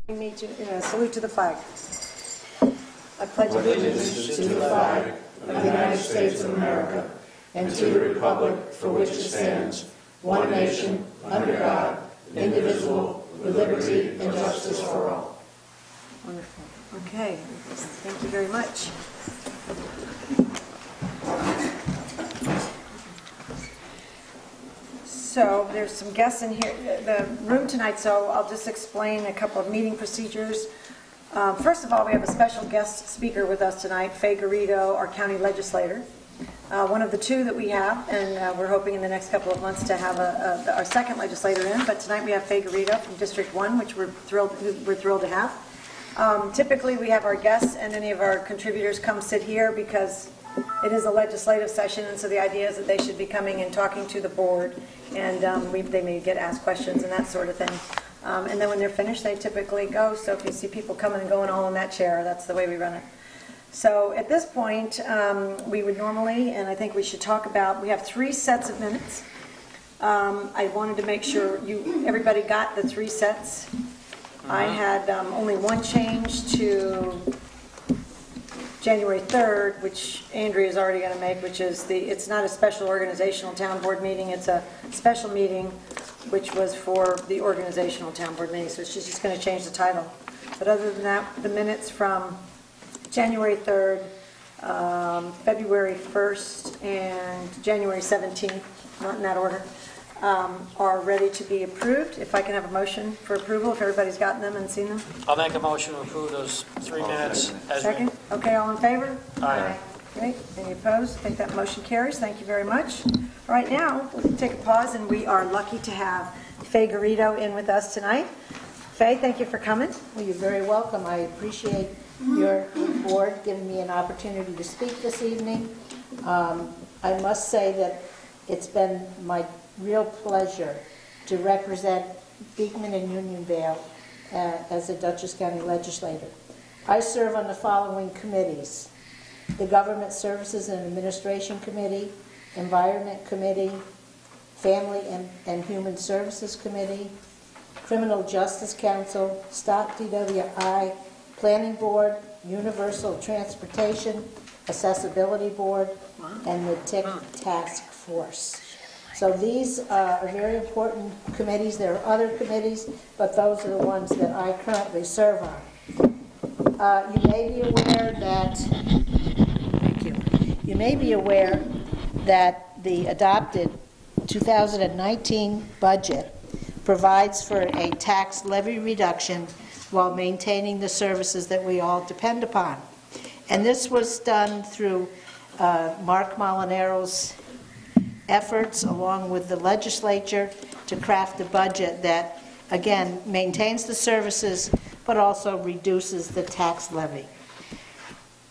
Me to salute to the flag. I pledge allegiance to the flag of the United States of America and to the republic for which it stands, one nation, under God, indivisible, with liberty and justice for all. Wonderful. Okay. Thank you very much. So there's some guests in here, the room tonight, so I'll just explain a couple of meeting procedures. First of all, we have a special guest speaker with us tonight, Faye Garrido, our county legislator. One of the two that we have, and we're hoping in the next couple of months to have our second legislator in, but tonight we have Faye Garrido from District 1, which we're thrilled to have. Typically we have our guests and any of our contributors come sit here because it is a legislative session, and so the idea is that they should be coming and talking to the board, and they may get asked questions and that sort of thing. And then when they're finished, they typically go. So if you see people coming and going all in that chair, that's the way we run it. So at this point, we would normally, and I think we should talk about, we have 3 sets of minutes. I wanted to make sure everybody got the 3 sets. I had only one change to January 3rd, which Andrea is already going to make, which is it's not a special organizational town board meeting, it's a special meeting, which was for the organizational town board meeting, so she's just going to change the title. But other than that, the minutes from January 3rd, February 1st, and January 17th, not in that order, are ready to be approved. If I can have a motion for approval, if everybody's gotten them and seen them. I'll make a motion to approve those 3 minutes. Second? Okay, all in favor? Aye. Okay, any opposed? I think that motion carries. Thank you very much. All right, now we'll take a pause, and we are lucky to have Faye Garrido in with us tonight. Faye, thank you for coming. Well, you're very welcome. I appreciate your board giving me an opportunity to speak this evening. I must say that it's been my real pleasure to represent Beekman and Unionvale as a Dutchess County legislator. I serve on the following committees: the Government Services and Administration Committee, Environment Committee, Family and Human Services Committee, Criminal Justice Council, Stop DWI, Planning Board, Universal Transportation, Accessibility Board, and the TIC Task Force. So these are very important committees. There are other committees, but those are the ones that I currently serve on. You may be aware that the adopted 2019 budget provides for a tax levy reduction while maintaining the services that we all depend upon. And this was done through Mark Molinaro's efforts, along with the legislature, to craft a budget that, again, maintains the services but also reduces the tax levy.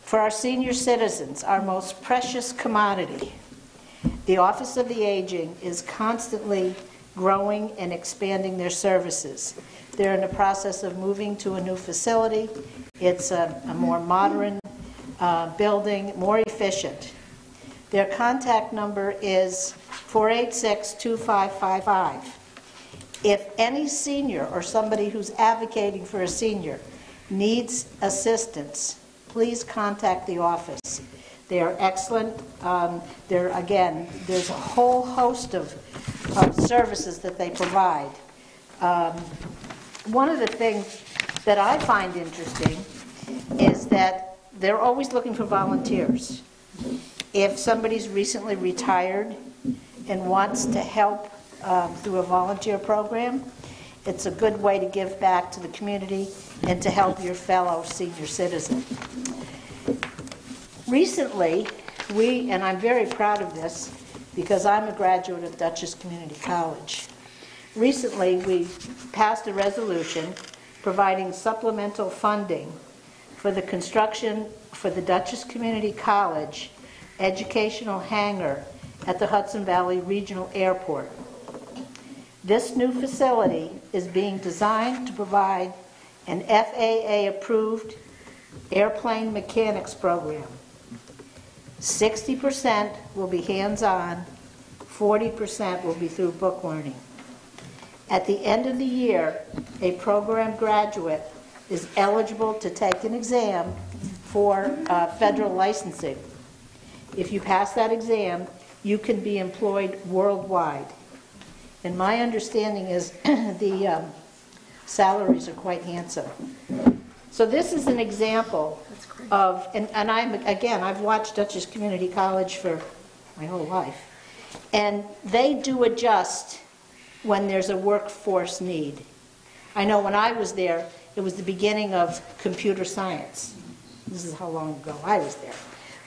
For our senior citizens, our most precious commodity, the Office of the Aging is constantly growing and expanding their services. They're in the process of moving to a new facility. It's a more modern building, more efficient. Their contact number is 486-2555. If any senior or somebody who's advocating for a senior needs assistance, please contact the office. They are excellent. There's a whole host of services that they provide. One of the things that I find interesting is that they're always looking for volunteers. If somebody's recently retired and wants to help through a volunteer program, it's a good way to give back to the community and to help your fellow senior citizen. Recently, and I'm very proud of this because I'm a graduate of Dutchess Community College. Recently, we passed a resolution providing supplemental funding for the construction for the Dutchess Community College educational hangar at the Hudson Valley Regional Airport. This new facility is being designed to provide an FAA-approved airplane mechanics program. 60% will be hands-on, 40% will be through book learning. At the end of the year, a program graduate is eligible to take an exam for federal licensing. If you pass that exam, you can be employed worldwide. And my understanding is the salaries are quite handsome. So this is an example of, and I've watched Dutchess Community College for my whole life. And they do adjust when there's a workforce need. I know when I was there, it was the beginning of computer science. This is how long ago I was there.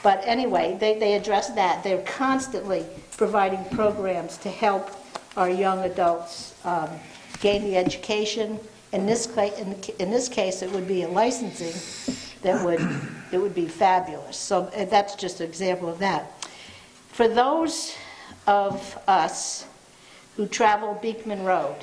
But anyway, they address that. They're constantly providing programs to help our young adults gain the education. In this case, it would be a licensing that would be fabulous. So that's just an example of that. For those of us who travel Beekman Road,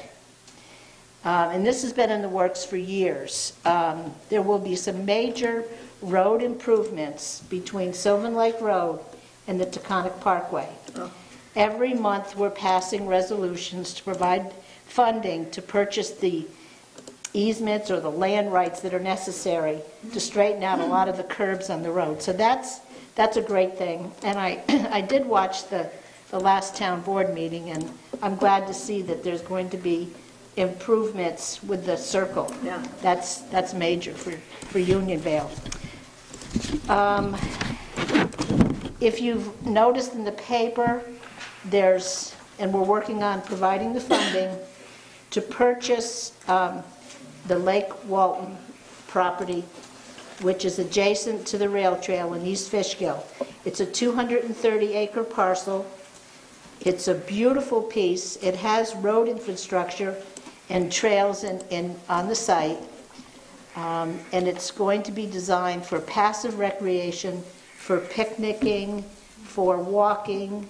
and this has been in the works for years, there will be some major road improvements between Sylvan Lake Road and the Taconic Parkway. Oh. Every month we're passing resolutions to provide funding to purchase the easements or the land rights that are necessary to straighten out a lot of the curbs on the road. So that's a great thing. And I did watch the last town board meeting, and I'm glad to see that there's going to be improvements with the circle. Yeah. That's major for Unionvale. If you've noticed in the paper, and we're working on providing the funding to purchase the Lake Walton property, which is adjacent to the rail trail in East Fishkill. It's a 230-acre parcel. It's a beautiful piece. It has road infrastructure and trails on the site. And it's going to be designed for passive recreation, for picnicking, for walking,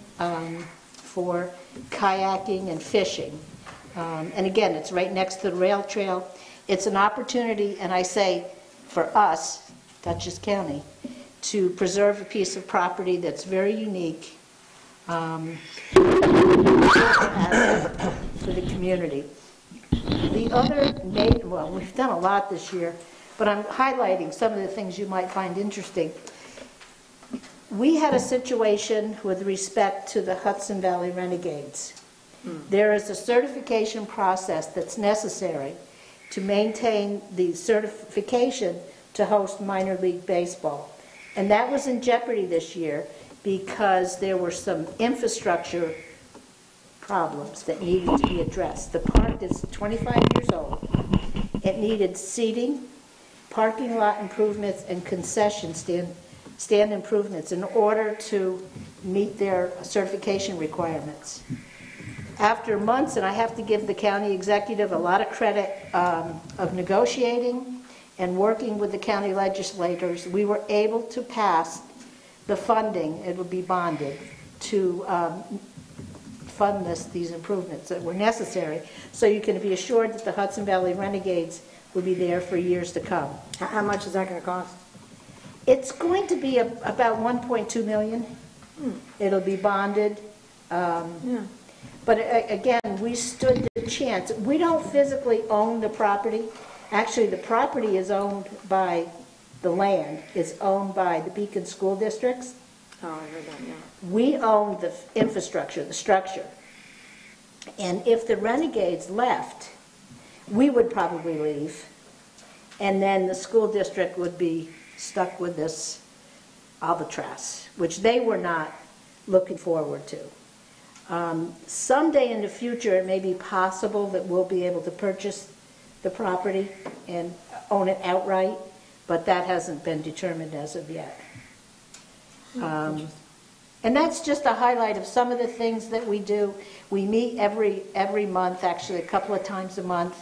for kayaking and fishing. And again, it's right next to the rail trail. It's an opportunity, and I say for us, Dutchess County, to preserve a piece of property that's very unique for the community. The other, well, we've done a lot this year, but I'm highlighting some of the things you might find interesting. We had a situation with respect to the Hudson Valley Renegades. There is a certification process that's necessary to maintain the certification to host minor league baseball. And that was in jeopardy this year because there were some infrastructure problems that needed to be addressed. The park is 25 years old. It needed seating, parking lot improvements, and concession stand improvements in order to meet their certification requirements. After months, and I have to give the county executive a lot of credit of negotiating and working with the county legislators, we were able to pass the funding, it would be bonded, to fund these improvements that were necessary. So you can be assured that the Hudson Valley Renegades will be there for years to come. How much is that going to cost? It's going to be about $1.2 million. It'll be bonded. Yeah. But again, we stood the chance. We don't physically own the property. Actually, the property is owned by, the land is owned by the Beacon school districts. Oh, I heard that, yeah. We own the infrastructure, the structure. And if the Renegades left, we would probably leave. And then the school district would be stuck with this albatross, which they were not looking forward to. Someday in the future, it may be possible that we'll be able to purchase the property and own it outright, but that hasn't been determined as of yet. And that's just a highlight of some of the things that we do. We meet every month, actually a couple of times a month,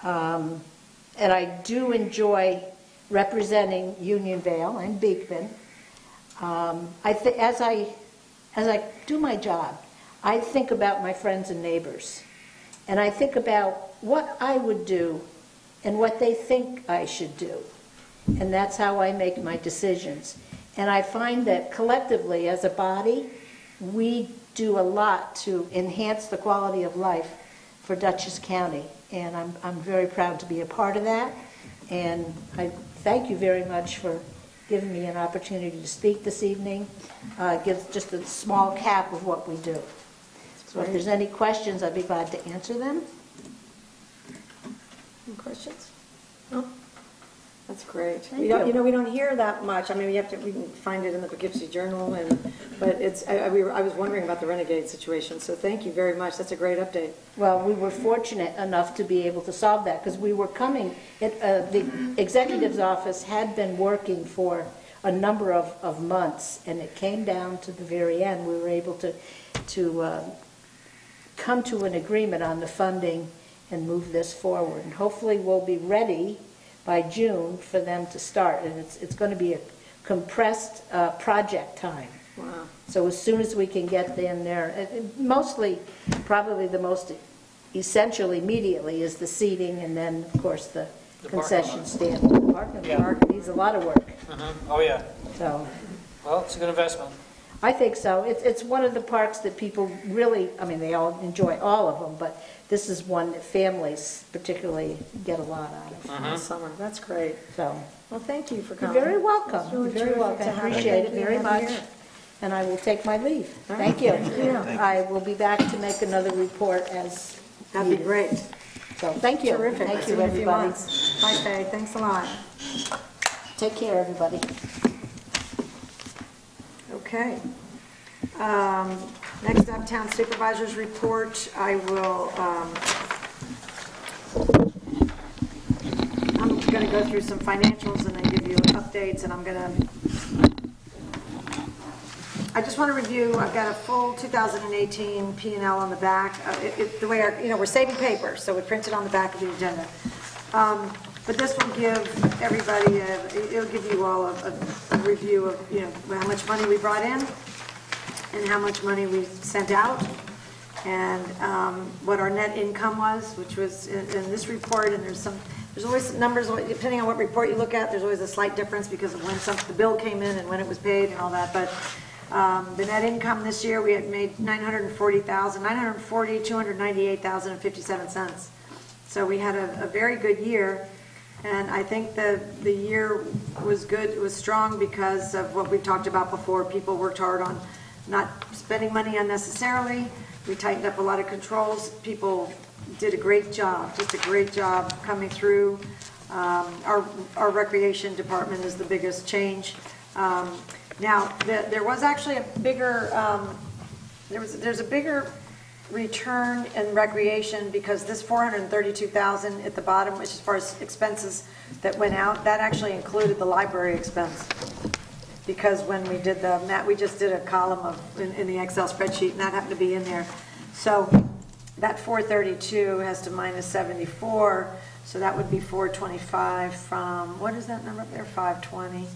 and I do enjoy representing Unionvale and Beekman. As I do my job, I think about my friends and neighbors, and I think about what I would do and what they think I should do, and that's how I make my decisions. And I find that collectively, as a body, we do a lot to enhance the quality of life for Dutchess County, and I'm very proud to be a part of that. And I thank you very much for giving me an opportunity to speak this evening. Give just a small cap of what we do. So if there's any questions, I'd be glad to answer them. Any questions? No? That's great. Thank We don't, you. we don't hear that much. I mean, we can find it in the Poughkeepsie Journal, but it's, I was wondering about the Renegade situation, so thank you very much. That's a great update. Well, we were fortunate enough to be able to solve that because we were coming, the executive's office had been working for a number of months, and it came down to the very end. We were able to come to an agreement on the funding and move this forward. And hopefully we'll be ready by June for them to start. And it's going to be a compressed project time. Wow. So as soon as we can get in there, mostly, probably the most essential immediately is the seating and then, of course, the concession lot. stand. The parking lot needs a lot of work. Oh, yeah. So Well, it's a good investment. I think so. It's one of the parks that people really, I mean, they all enjoy all of them, but this is one that families particularly get a lot out of. In the summer. That's great. So Well, thank you for you're coming. very welcome. It's really You're very terrific welcome. to I have you. appreciate it very Have you much. here. And I will take my leave. All Thank right. you. Thank you. I will be back to make another report as That'd be needed. great. So thank you. Terrific. Thank See you, in a few everybody. months. Bye, Faye. Thanks a lot. Take care, everybody. Okay. Next up, Town Supervisor's Report. I'm going to go through some financials and then give you updates, and I just want to review, I've got a full 2018 P&L on the back. The way we're saving paper, so we print it on the back of the agenda. But this will give everybody, it'll give you all a review of, how much money we brought in and how much money we sent out, and what our net income was, which was in this report. And there's always numbers, depending on what report you look at, there's always a slight difference because of when the bill came in and when it was paid and all that. But the net income this year, we had made $298,057. So we had a very good year. And I think the year was good, it was strong because of what we've talked about before. People worked hard on not spending money unnecessarily. We tightened up a lot of controls. People did a great job, just a great job coming through. Our recreation department is the biggest change. Now, there was actually a bigger, there's a bigger return in recreation because this $432,000 at the bottom, which as far as expenses that went out, that actually included the library expense. Because when we did we just did a column in the Excel spreadsheet, and that happened to be in there. So that 432 has to minus 74, so that would be 425 from, what is that number up there, 520.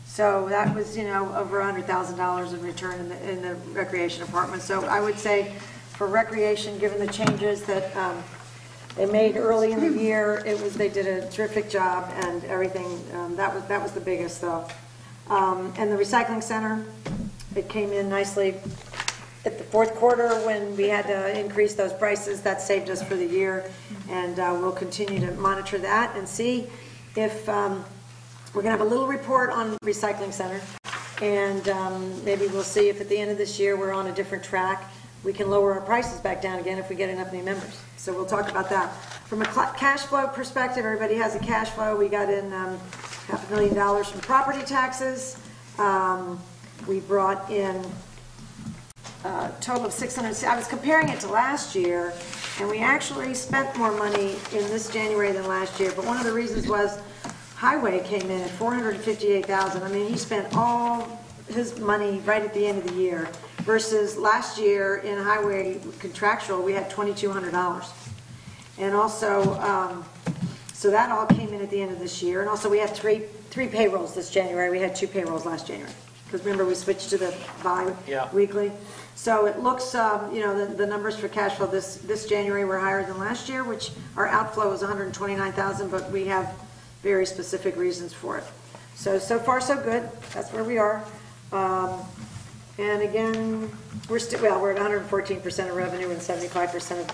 So that was, over $100,000 in return in the recreation department. So I would say for recreation, given the changes that they made early in the year, they did a terrific job, and everything. That was the biggest, though. And the recycling center, it came in nicely at the fourth quarter when we had to increase those prices. That saved us for the year, and we'll continue to monitor that and see if we're going to have a little report on recycling center, and maybe we'll see if at the end of this year we're on a different track. We can lower our prices back down again if we get enough new members. So we'll talk about that. From a cash flow perspective, everybody has a cash flow. We got in $500,000 from property taxes. We brought in a total of $600. I was comparing it to last year, and we actually spent more money in this January than last year. But one of the reasons was Highway came in at $458,000. I mean, he spent all his money right at the end of the year, versus last year in Highway contractual we had $2,200. And also, so that all came in at the end of this year. And also we had three payrolls this January. We had 2 payrolls last January, because remember we switched to the bi-weekly. So it looks, the numbers for cash flow this January were higher than last year, which our outflow was $129,000, but we have very specific reasons for it. So far so good. That's where we are. And again, we're at 114% of revenue and 75% of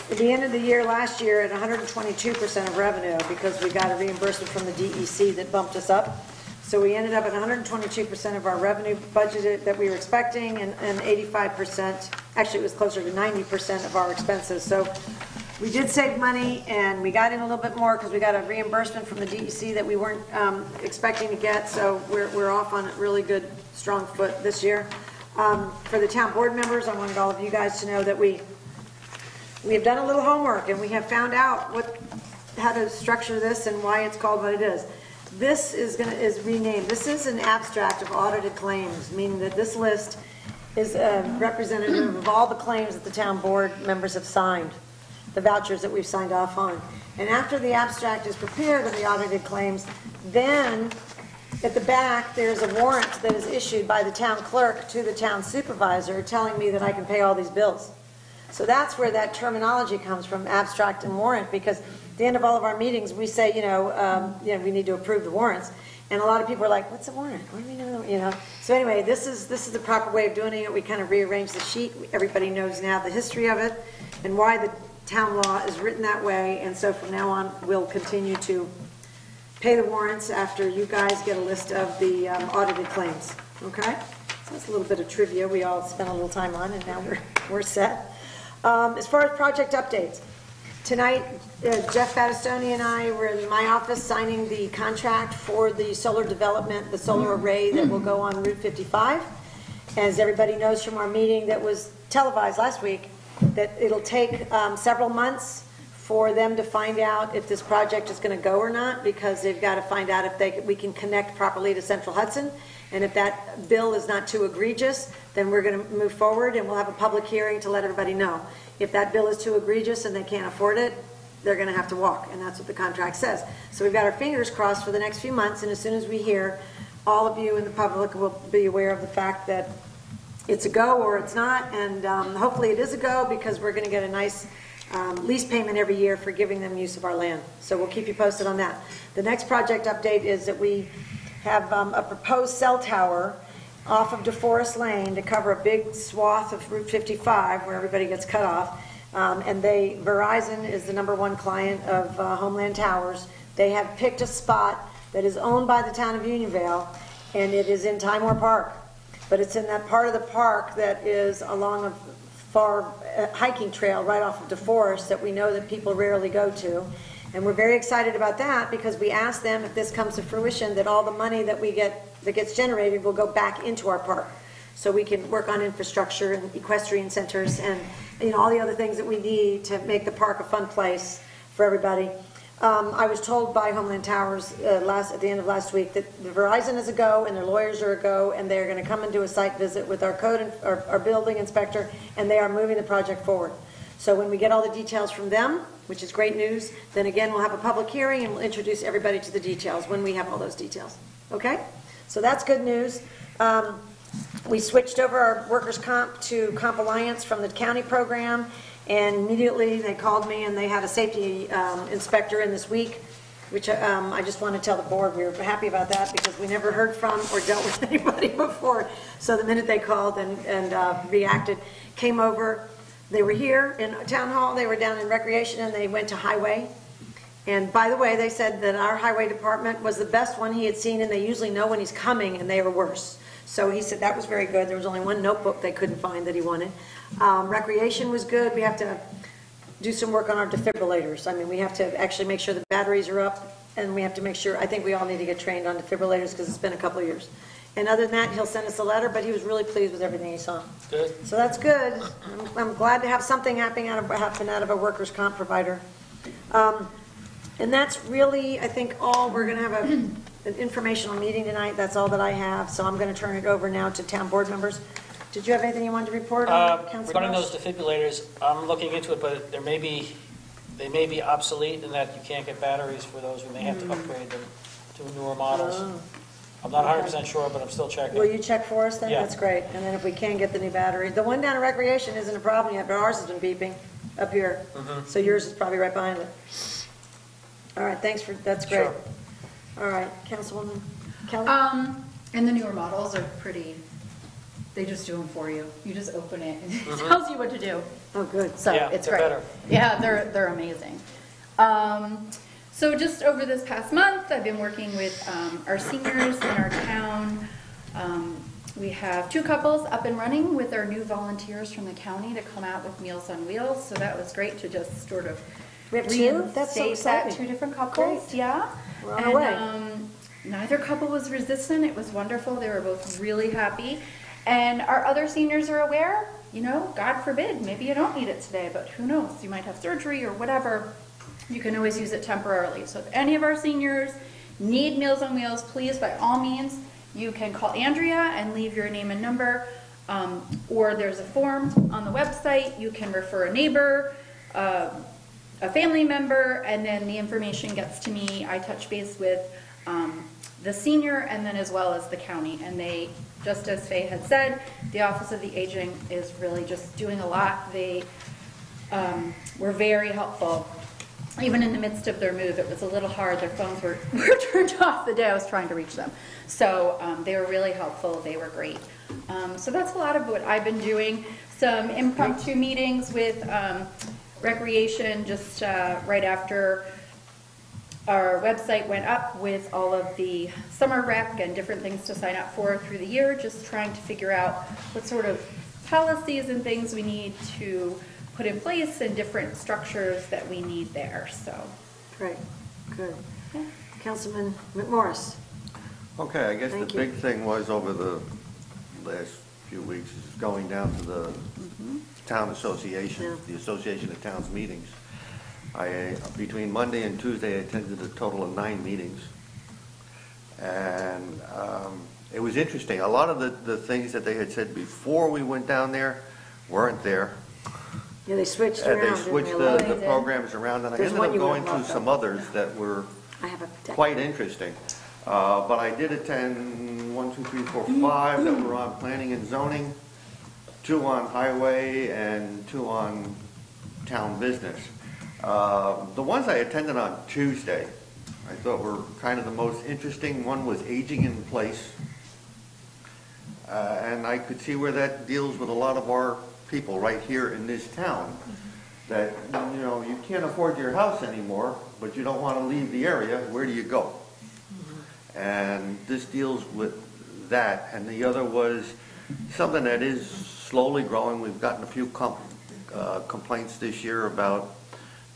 We ended the year last year at 122% of revenue because we got a reimbursement from the DEC that bumped us up. So we ended up at 122% of our revenue budgeted that we were expecting, and 85%, actually it was closer to 90% of our expenses. So we did save money, and we got in a little bit more because we got a reimbursement from the DEC that we weren't expecting to get. So we're off on a really good, strong foot this year. For the town board members, I wanted all of you guys to know that we have done a little homework, and we have found out how to structure this and why it's called what it is. This is renamed. This is an abstract of audited claims, meaning that this list is representative of all the claims that the town board members have signed, the vouchers that we've signed off on. And after the abstract is prepared of the audited claims, then at the back there's a warrant that is issued by the town clerk to the town supervisor telling me that I can pay all these bills. So that's where that terminology comes from, abstract and warrant, because at the end of all of our meetings, we say, we need to approve the warrants. And a lot of people are like, what's a warrant? What do we know? So anyway, this is the proper way of doing it. We kind of rearranged the sheet. Everybody knows now the history of it and why the town law is written that way. And so from now on, we'll continue to pay the warrants after you guys get a list of the audited claims. Okay? So that's a little bit of trivia we all spent a little time on, and now we're set. As far as project updates, tonight Jeff Battistoni and I were in my office signing the contract for the solar development, the solar array that will go on Route 55. As everybody knows from our meeting that was televised last week, that it'll take several months for them to find out if this project is going to go or not, because they've got to find out if we can connect properly to Central Hudson. And if that bill is not too egregious, then we're going to move forward and we'll have a public hearing to let everybody know. If that bill is too egregious and they can't afford it, they're going to have to walk, and that's what the contract says. So we've got our fingers crossed for the next few months, and as soon as we hear, all of you in the public will be aware of the fact that it's a go or it's not, and hopefully it is a go, because we're going to get a nice lease payment every year for giving them use of our land. So we'll keep you posted on that. The next project update is that we have a proposed cell tower off of DeForest Lane to cover a big swath of Route 55 where everybody gets cut off. And Verizon is the #1 client of Homeland Towers. They have picked a spot that is owned by the town of Unionville, and it is in Timor Park. But it's in that part of the park that is along a far hiking trail right off of DeForest that we know that people rarely go to. And we're very excited about that, because we asked them, if this comes to fruition, that all the money that we get that gets generated will go back into our park, so we can work on infrastructure and equestrian centers and all the other things that we need to make the park a fun place for everybody. I was told by Homeland Towers at the end of last week that Verizon is a go and their lawyers are a go, and they're going to come and do a site visit with our our building inspector, and they are moving the project forward. So when we get all the details from them, which is great news, then again we'll have a public hearing and we'll introduce everybody to the details when we have all those details. Okay? So that's good news. We switched over our workers' comp to Comp Alliance from the county program, and immediately they called me, and they had a safety inspector in this week, which I just want to tell the board we were happy about that, because we never heard from or dealt with anybody before. So the minute they called and reacted, came over. They were here in Town Hall, they were down in Recreation, and they went to Highway. And by the way, they said that our Highway Department was the best one he had seen, and they usually know when he's coming, and they were worse. So he said that was very good. There was only one notebook they couldn't find that he wanted. Recreation was good. We have to do some work on our defibrillators. I mean, we have to actually make sure the batteries are up, and we have to make sure, I think we all need to get trained on defibrillators, because it's been a couple of years. And other than that, he'll send us a letter, but he was really pleased with everything he saw. Good. So that's good. I'm glad to have something happen out of a workers' comp provider. And that's really, I think, all. We're going to have an informational meeting tonight. That's all that I have. So I'm going to turn it over now to town board members. Did you have anything you wanted to report on, Councilor? Regarding those defibrillators, I'm looking into it, but they may be obsolete in that you can't get batteries for those. We may have to upgrade them to newer models. Oh. I'm not 100% sure, but I'm still checking. Will you check for us then? Yeah. That's great. And then if we can get the new battery. The one down at Recreation isn't a problem yet, but ours has been beeping up here. So yours is probably right behind it. All right, that's great. Sure. All right, Councilwoman Kelly? And the newer models are they just do them for you. You just open it and it tells you what to do. Oh, good. So Yeah, it's they're great. better. Yeah, they're amazing. So just over this past month, I've been working with our seniors in our town. We have 2 couples up and running with our new volunteers from the county to come out with Meals on Wheels. So that was great to just sort of We have 2? That's so reinstate that. exciting. 2 different couples, Great. yeah. We're on our way. Neither couple was resistant. It was wonderful. They were both really happy. And our other seniors are aware, you know, God forbid, maybe you don't need it today, but who knows? You might have surgery or whatever. You can always use it temporarily. So if any of our seniors need Meals on Wheels, please, by all means, you can call Andrea and leave your name and number. Or there's a form on the website. You can refer a neighbor, a family member, and then the information gets to me. I touch base with the senior and then as well as the county. And they, just as Faye had said, the Office of the Aging is really just doing a lot. They were very helpful. Even in the midst of their move, it was a little hard. Their phones were turned off the day I was trying to reach them. So they were really helpful. They were great. So that's a lot of what I've been doing. Some impromptu meetings with Recreation just right after our website went up with all of the summer rec and different things to sign up for through the year, just trying to figure out what sort of policies and things we need to put in place and different structures that we need there, so. Great, good. Yeah. Councilman McMorris. Okay, I guess the Thank you. big thing was over the last few weeks is going down to the town association, Yeah. the Association of Towns meetings. Between Monday and Tuesday, I attended a total of 9 meetings. And it was interesting. A lot of the things that they had said before we went down there weren't there. Yeah, they switched around. They didn't switched a little the bit? programs around, and I There's ended one up you going wouldn't through love, some though. others that were I have a deck. quite interesting. But I did attend 1, 2, 3, 4, 5 that were on planning and zoning, 2 on highway, and 2 on town business. The ones I attended on Tuesday, I thought were kind of the most interesting. One was aging in place. And I could see where that deals with a lot of our people right here in this town. That, you know, you can't afford your house anymore, but you don't want to leave the area. Where do you go? And this deals with that. And the other was something that is slowly growing. We've gotten a few complaints this year about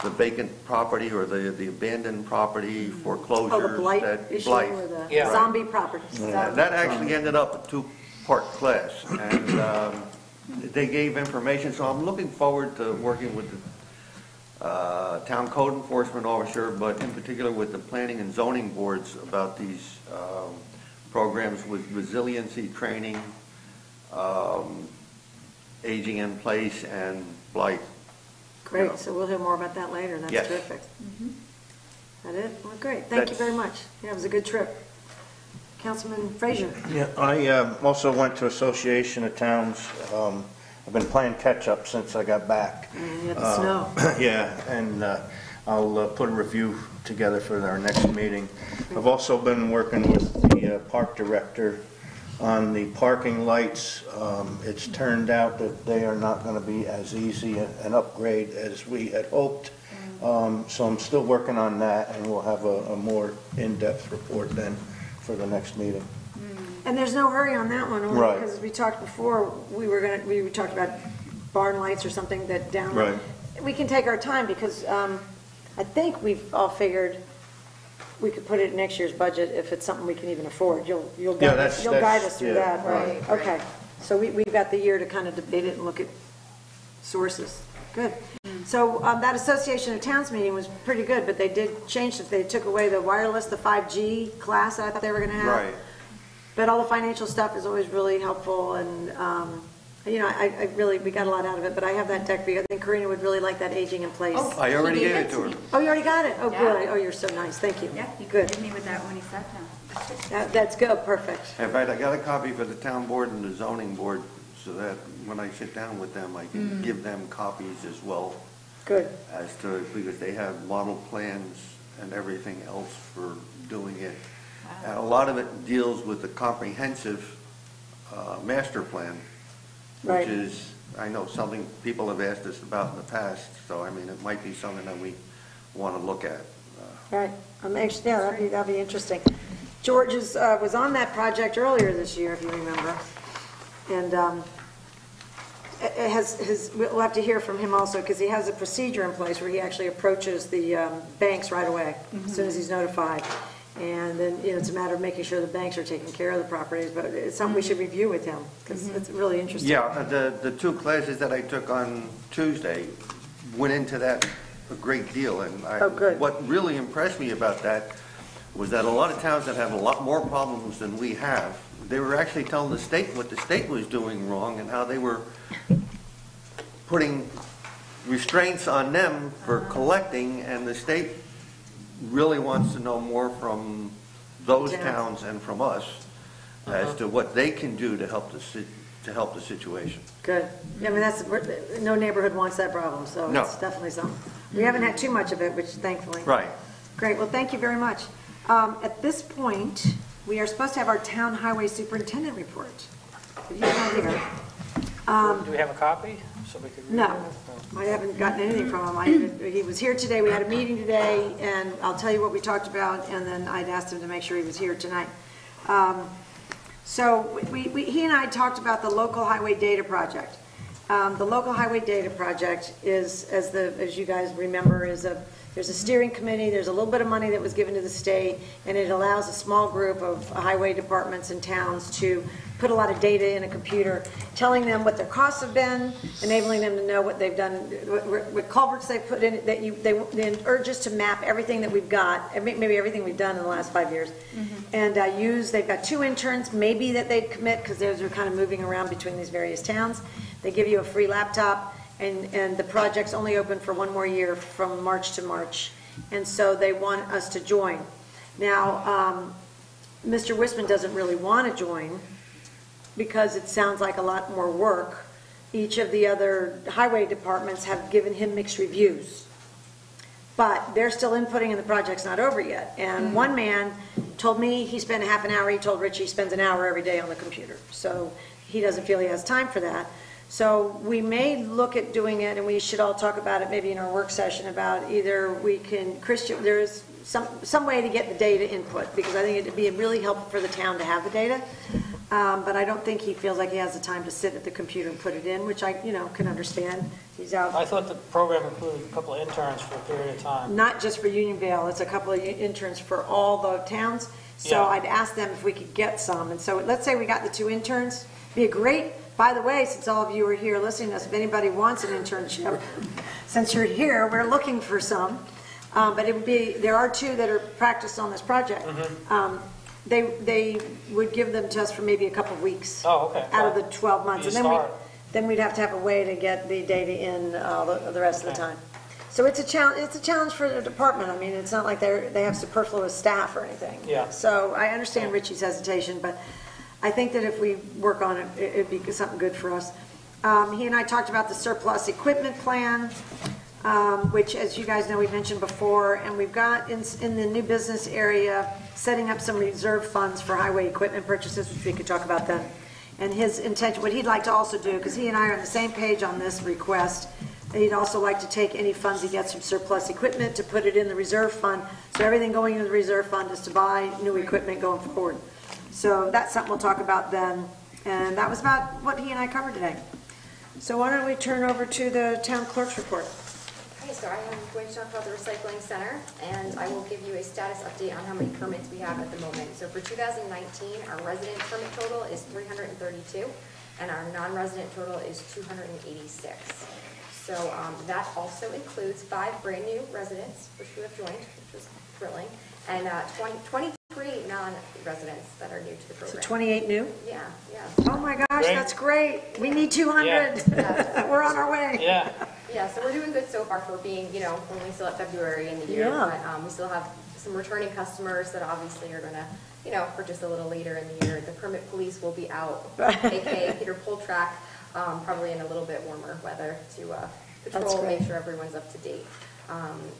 the vacant property or the abandoned property foreclosures. Oh, the blight that issue blight. or the Yeah. zombie properties. That actually ended up a 2-part class, and they gave information, so I'm looking forward to working with the town code enforcement officer, but in particular with the planning and zoning boards about these programs with resiliency training, aging in place, and blight. Great, so we'll hear more about that later. That's Yes. terrific. That it? Well, great. Thank you very much. Yeah, it was a good trip. Councilman Frazier. Yeah, I also went to Association of Towns. I've been playing catch-up since I got back. And you had the snow. Yeah, and I'll put a review together for our next meeting. I've also been working with the park director on the parking lights. It's turned out that they are not going to be as easy an upgrade as we had hoped. So I'm still working on that, and we'll have a more in-depth report then for the next meeting. And there's no hurry on that one, only Right. because we talked before, we talked about barn lights or something that down. Right. We can take our time because I think we've all figured we could put it in next year's budget if it's something we can even afford. You'll guide us through yeah, that. right. Okay, so we've got the year to kind of debate it and look at sources. Good. So that Association of Towns meeting was pretty good, but they did change it. They took away the wireless, the 5G class that I thought they were going to have. Right. But all the financial stuff is always really helpful, and you know, I really, we got a lot out of it. But I have that deck for you. I think Karina would really like that aging in place. I already He gave gave it it to to her. me. Oh, you already got it? Oh, Yeah. good. Oh, you're so nice. Thank you. Yeah, you could Good. give me with that when he sat down. That's good. Perfect. In fact, I got a copy for the town board and the zoning board, so that when I sit down with them, I can give them copies as well, Good. as to, because they have model plans and everything else for doing it. And a lot of it deals with the comprehensive master plan Right. which is, I know something people have asked us about in the past, so I mean, it might be something that we want to look at. Right, I'm anxious, yeah, that'd be interesting. George was on that project earlier this year, if you remember. And we'll have to hear from him also, because he has a procedure in place where he actually approaches the banks right away, as soon as he's notified. And then, it's a matter of making sure the banks are taking care of the properties, but it's something we should review with him, because it's really interesting. Yeah, the two classes that I took on Tuesday went into that a great deal, and Oh, good. what really impressed me about that was that a lot of towns that have a lot more problems than we have, they were actually telling the state what the state was doing wrong and how they were putting restraints on them for collecting, and the state really wants to know more from those towns and from us as to what they can do to help the situation. Good. I mean, no neighborhood wants that problem, so No. it's definitely something. We haven't had too much of it, which thankfully. Right. Great, well, thank you very much. At this point, we are supposed to have our town highway superintendent report. But he's not here. Do we have a copy, so we could read No, it? I haven't gotten anything from him. He was here today, we had a meeting today, and I'll tell you what we talked about, and then I'd asked him to make sure he was here tonight. So he and I talked about the local highway data project. The local highway data project is, as you guys remember, there's a steering committee, there's a little bit of money that was given to the state, and it allows a small group of highway departments and towns to put a lot of data in a computer, telling them what their costs have been, enabling them to know what they've done, what culverts they've put in, they urge us to map everything that we've got, maybe everything we've done in the last 5 years, and they've got 2 interns, maybe that they'd commit, because those are kind of moving around between these various towns. They give you a free laptop, and the project's only open for 1 more year from March to March. And so they want us to join. Now, Mr. Wisman doesn't really want to join because it sounds like a lot more work. Each of the other highway departments have given him mixed reviews. But they're still inputting and the project's not over yet. And one man told me he spent half an hour, he told Rich he spends an hour every day on the computer. So he doesn't feel he has time for that. So we may look at doing it, and we should all talk about it maybe in our work session about either we can, Christian, there's some way to get the data input, because I think it'd be really helpful for the town to have the data. But I don't think he feels like he has the time to sit at the computer and put it in, which I, can understand. He's out. I thought the program included a couple of interns for a period of time. Not just for Unionville, it's a couple of interns for all the towns. So Yeah. I'd ask them if we could get some. And so let's say we got the 2 interns. Be a great, by the way, since all of you are here listening to us, if anybody wants an internship, since you're here, we're looking for some. But it would be, there are 2 that are practiced on this project. They would give them to us for maybe a couple of weeks. Oh, okay. Out of the 12 months. You And start. then we'd have to have a way to get the data in the rest of the time. So it's a challenge for the department. I mean, it's not like they have superfluous staff or anything. Yeah. So I understand Richie's hesitation, but I think that if we work on it, it'd be something good for us. He and I talked about the surplus equipment plan, which, as you guys know, we mentioned before, and we've got in the new business area, setting up some reserve funds for highway equipment purchases, which we could talk about then. And his intention, what he'd like to also do, because he and I are on the same page on this request, he'd also like to take any funds he gets from surplus equipment to put it in the reserve fund. So everything going into the reserve fund is to buy new equipment going forward. So that's something we'll talk about then. And that was about what he and I covered today. So why don't we turn over to the town clerk's report? Okay, so I am going to talk about the recycling center, and I will give you a status update on how many permits we have at the moment. So for 2019, our resident permit total is 332, and our non-resident total is 286. So that also includes 5 brand new residents, which we have joined, which was thrilling, and 23 non-residents that are new to the So program. 28 new? Yeah, yeah. Oh my gosh, Great. that's great. We need 200. Yeah. We're on our way. Yeah, Yeah, so we're doing good so far for being, only still at February in the year. Yeah. But we still have some returning customers that obviously are going to, purchase a little later in the year. The permit police will be out, aka Peter Poltrack, probably in a little bit warmer weather to patrol, great. make sure everyone's up to date.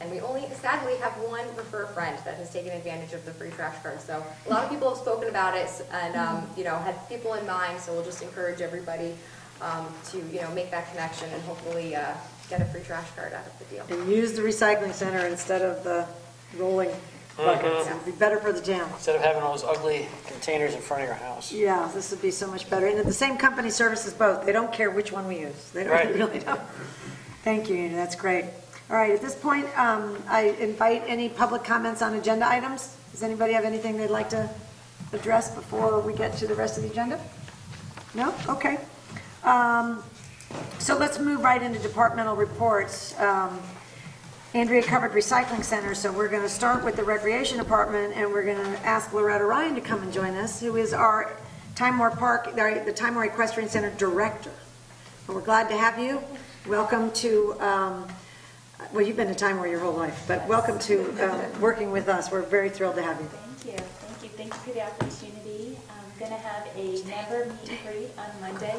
And we only, sadly, have one refer a friend that has taken advantage of the free trash card. So a lot of people have spoken about it and, had people in mind, so we'll just encourage everybody to, make that connection and hopefully get a free trash card out of the deal. And use the recycling center instead of the rolling buckets. It'd be better for the town. Instead of having all those ugly containers in front of your house. Yeah, this would be so much better. And the same company services both. They don't care which one we use. They don't, Right. they really don't. Thank you, Andy. That's great. All right, at this point, I invite any public comments on agenda items. Does anybody have anything they'd like to address before we get to the rest of the agenda? No? Okay. So let's move right into departmental reports. Andrea covered recycling center, so we're going to start with the recreation department, and we're going to ask Loretta Ryan to come and join us, who is our Timor Park, the Timor Equestrian Center director. And we're glad to have you. Welcome to, well, you've been to Timor your whole life, but welcome to working with us. We're very thrilled to have you. Thank you. Thank you. Thank you for the opportunity. I'm going to have a member meet and greet on Monday,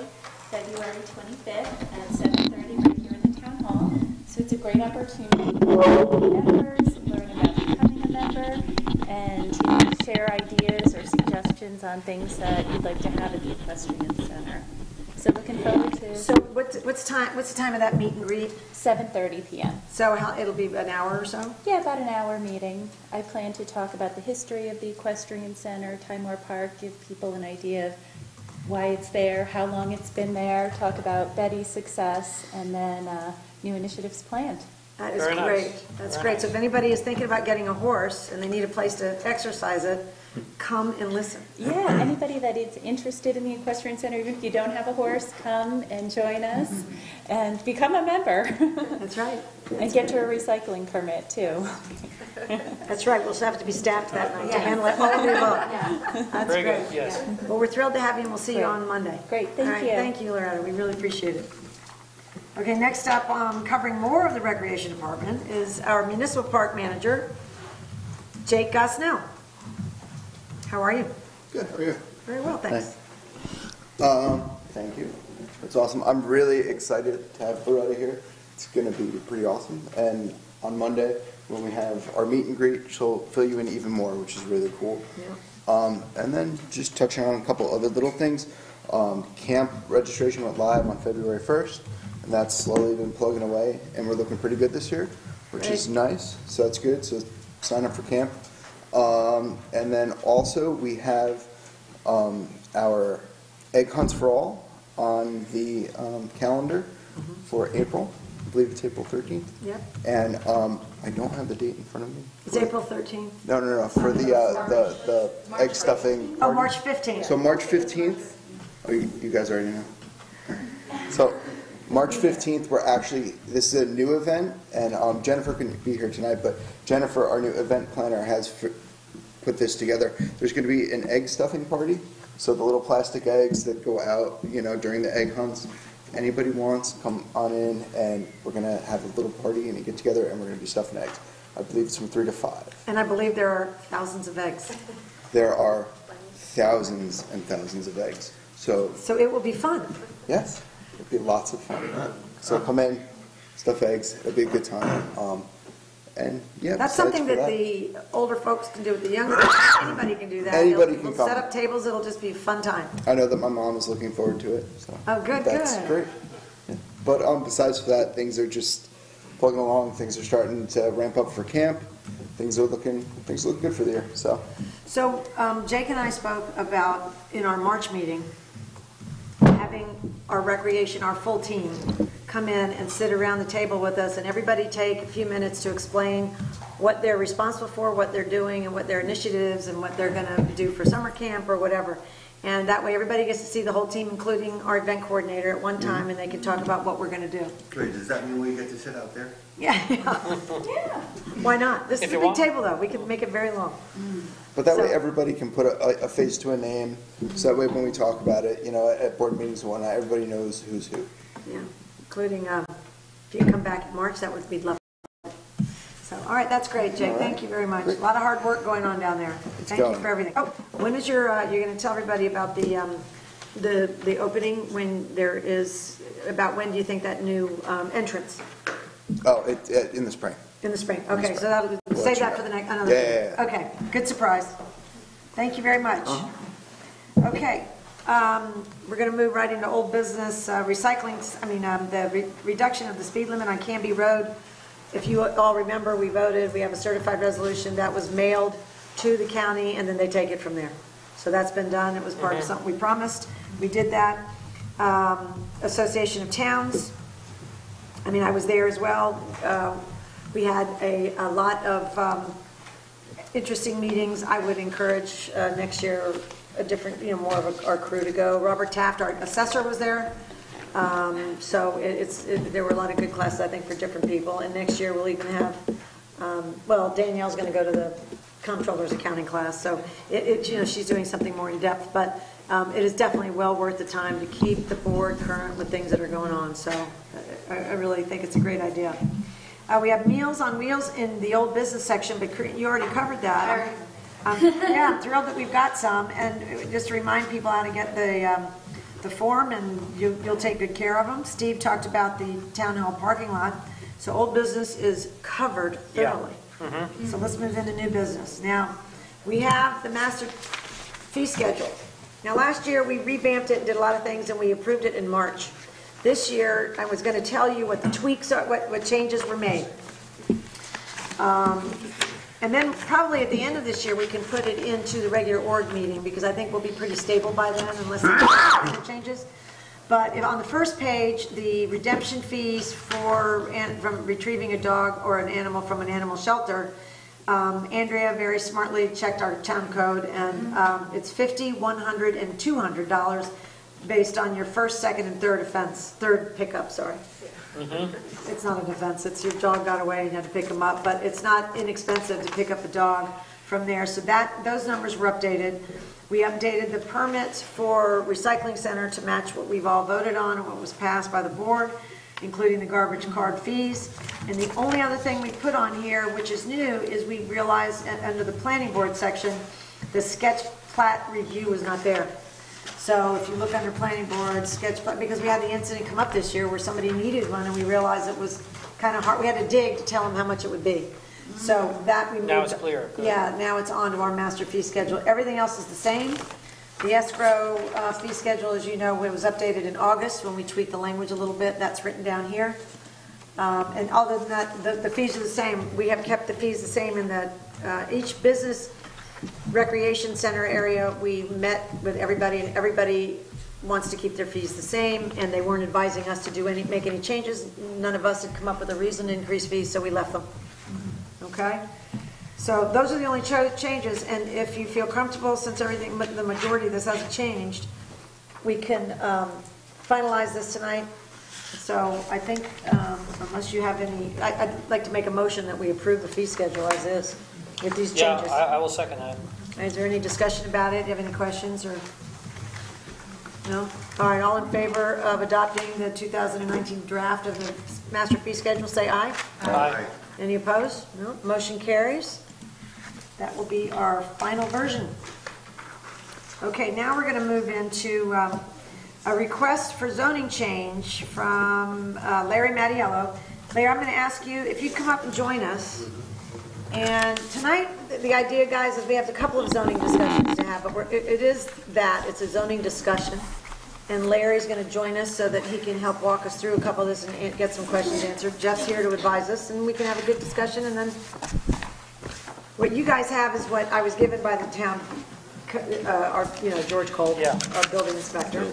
February 25th at 7:30 right here in the town hall. So it's a great opportunity for members, learn about becoming a member, and share ideas or suggestions on things that you'd like to have at the Equestrian Center. So looking forward to So what's the time of that meet and greet? 7:30 p.m. So it'll be an hour or so? Yeah, about an hour meeting. I plan to talk about the history of the Equestrian Center, Timor Park, give people an idea of why it's there, how long it's been there, talk about Betty's success, and then new initiatives planned. That is Very nice. great. That's Very great. nice. So if anybody is thinking about getting a horse and they need a place to exercise it, come and listen. Yeah, anybody that is interested in the Equestrian Center, even if you don't have a horse, come and join us and become a member. That's right. And get your recycling permit, too. That's right. We'll have to be staffed that night to handle it all of the above. That's Very great. good, yes. Yeah. Well, we're thrilled to have you, and we'll see you Great. on Monday. Great, thank All right, you. Thank you, Loretta. We really appreciate it. Okay, next up, covering more of the Recreation Department is our Municipal Park Manager, Jake Gosnell. How are you? Good, how are you? Very well, thanks. Thank you. It's awesome. I'm really excited to have Loretta here. It's going to be pretty awesome. And on Monday, when we have our meet and greet, she'll fill you in even more, which is really cool. Yeah. And then just touching on a couple other little things. Camp registration went live on February 1st, and that's slowly been plugging away, and we're looking pretty good this year, which is nice. So that's good. So sign up for camp. And then also we have our Egg Hunts for All on the calendar for April. I believe it's April 13th. Yep. And I don't have the date in front of me. It's April 13th. No. For the egg stuffing. Oh, party. March 15th. So March 15th. Oh, you guys already know. So March 15th, this is a new event, and Jennifer couldn't be here tonight, but Jennifer, our new event planner, has put this together. There's going to be an egg stuffing party. So the little plastic eggs that go out, during the egg hunts. If anybody wants, come on in, and we're going to have a little party and get together, and we're going to be stuffing eggs. I believe it's from 3 to 5. And I believe there are thousands of eggs. There are thousands and thousands of eggs. So So it will be fun. yes, it'll be lots of fun. So come in, stuff eggs. It'll be a good time. And yeah, That's besides something for that the older folks can do with the younger. Anybody can do that. Anybody We'll can come. set up tables. It'll just be a fun time. I know that my mom is looking forward to it. So Oh, good, that's good. great. Yeah. But besides for that, things are just plugging along. Things are starting to ramp up for camp. Things look good for the year. So So Jake and I spoke about, in our March meeting, having our recreation, our full team, come in and sit around the table with us, and everybody take a few minutes to explain what they're responsible for, what they're doing, and what their initiatives, and what they're going to do for summer camp or whatever. And that way, everybody gets to see the whole team, including our event coordinator, at one time, and they can talk about what we're going to do. Wait, does that mean we get to sit out there? Yeah. Why not? This If is a you big want. table, though. We can make it very long. But that way So- everybody can put a face to a name, so that way when we talk about it, at board meetings and whatnot, everybody knows who's who. Yeah, including, if you come back in March, that would be lovely. So, all right, that's great, Jake. Thank you very much. A lot of hard work going on down there. Thank you going. for everything. Oh, when is you're going to tell everybody about the opening, when there is, about when do you think that new entrance? Oh, in the spring. In the spring. Okay, so that'll, We'll save let you that know. for the next, another. Yeah. Okay, good surprise. Thank you very much. Okay, We're going to move right into old business, recycling, the reduction of the speed limit on Canby Road. If you all remember, we voted, we have a certified resolution that was mailed to the county, and then they take it from there. So that's been done. It was part of something we promised. We did that. Association of Towns, I was there as well. We had a lot of interesting meetings. I would encourage next year a different, more of our crew to go. Robert Taft, our assessor, was there. So there were a lot of good classes, I think, for different people. And next year we'll even have, Danielle's going to go to the comptroller's accounting class. So she's doing something more in depth. But it is definitely well worth the time to keep the board current with things that are going on. So I really think it's a great idea. We have Meals on Wheels in the old business section, but you already covered that. I'm thrilled that we've got some, and just to remind people how to get the form, and you'll take good care of them. Steve talked about the town hall parking lot, so old business is covered thoroughly. Yeah. So let's move into new business. Now, we have the master fee schedule. Now, last year we revamped it and did a lot of things, and we approved it in March. This year, I was going to tell you what the tweaks are, what changes were made. And then probably at the end of this year, we can put it into the regular org meeting, because I think we'll be pretty stable by then unless there's changes. But on the first page, the redemption fees from retrieving a dog or an animal from an animal shelter, Andrea very smartly checked our town code, and it's $50, $100, and $200 based on your first, second, and third pickup, sorry. It's not an offense, it's your dog got away and you had to pick him up, but it's not inexpensive to pick up a dog from there. So those numbers were updated. We updated the permits for recycling center to match what we've all voted on and what was passed by the board, including the garbage card fees. And the only other thing we put on here, which is new, is we realized under the planning board section, the sketch plat review was not there. So if you look under planning board, sketch plat, because we had the incident come up this year where somebody needed one and we realized it was kind of hard. We had to dig to tell them how much it would be. So that we moved. Now it's clear. Good. Yeah, now it's onto our master fee schedule. Everything else is the same. The escrow fee schedule, as you know, it was updated in August when we tweaked the language a little bit. That's written down here. And other than that, the fees are the same. We have kept the fees the same in that each business recreation center area, we met with everybody, and everybody wants to keep their fees the same, and they weren't advising us to make any changes. None of us had come up with a reason to increase fees, so we left them. Okay? So those are the only changes, and if you feel comfortable, since the majority of this hasn't changed, we can finalize this tonight. So I think, unless you have any, I'd like to make a motion that we approve the fee schedule as is with these changes. Yeah, I will second that. Is there any discussion about it? Do you have any questions or? No? All right, all in favor of adopting the 2019 draft of the master fee schedule, say aye. Aye. Any opposed? No? Motion carries. That will be our final version. Okay, now we're going to move into a request for zoning change from Larry Mattiello. Larry, I'm going to ask you if you'd come up and join us. And tonight, the idea, guys, is we have a couple of zoning discussions to have, but it's a zoning discussion. And Larry's going to join us so that he can help walk us through a couple of this and get some questions answered. Jeff's here to advise us, and we can have a good discussion. And then what you guys have is what I was given by the town, George Cole, our building inspector.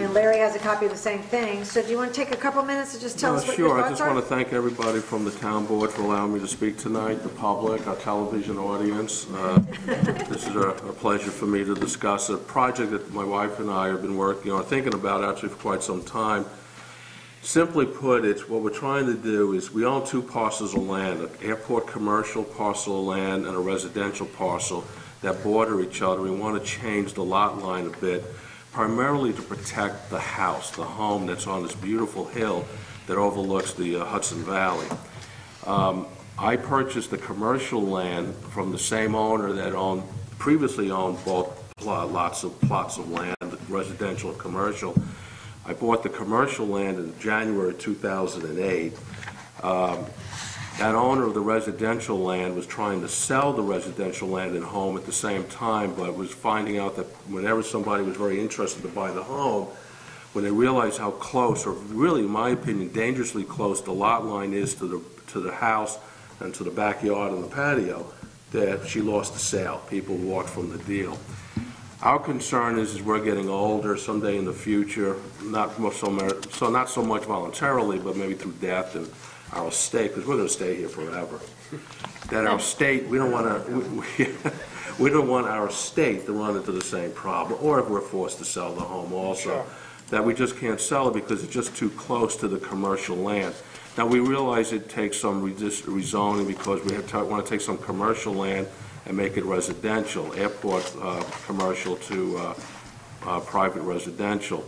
And Larry has a copy of the same thing. So do you want to take a couple minutes to just tell us what your thoughts are? Sure. I just want to thank everybody from the town board for allowing me to speak tonight, the public, our television audience. This is a pleasure for me to discuss a project that my wife and I have been working on, thinking about actually for quite some time. Simply put, what we're trying to do is we own two parcels of land, an airport commercial parcel of land and a residential parcel that border each other. We want to change the lot line a bit, primarily to protect the house, the home that's on this beautiful hill that overlooks the Hudson Valley. I purchased the commercial land from the same owner that previously owned both plots of land, residential and commercial. I bought the commercial land in January 2008. That owner of the residential land was trying to sell the residential land and home at the same time, but was finding out that whenever somebody was very interested to buy the home, when they realized how close, or really, in my opinion, dangerously close the lot line is to the house and to the backyard and the patio, that she lost the sale. People walked from the deal. Our concern is we're getting older. Someday in the future, not so much voluntarily, but maybe through death and our estate, because we're going to stay here forever. That our estate, we don't want our estate to run into the same problem, or if we're forced to sell the home also. Sure. That we just can't sell it because it's just too close to the commercial land. Now, we realize it takes some rezoning because we want to take some commercial land and make it residential, airport commercial to private residential.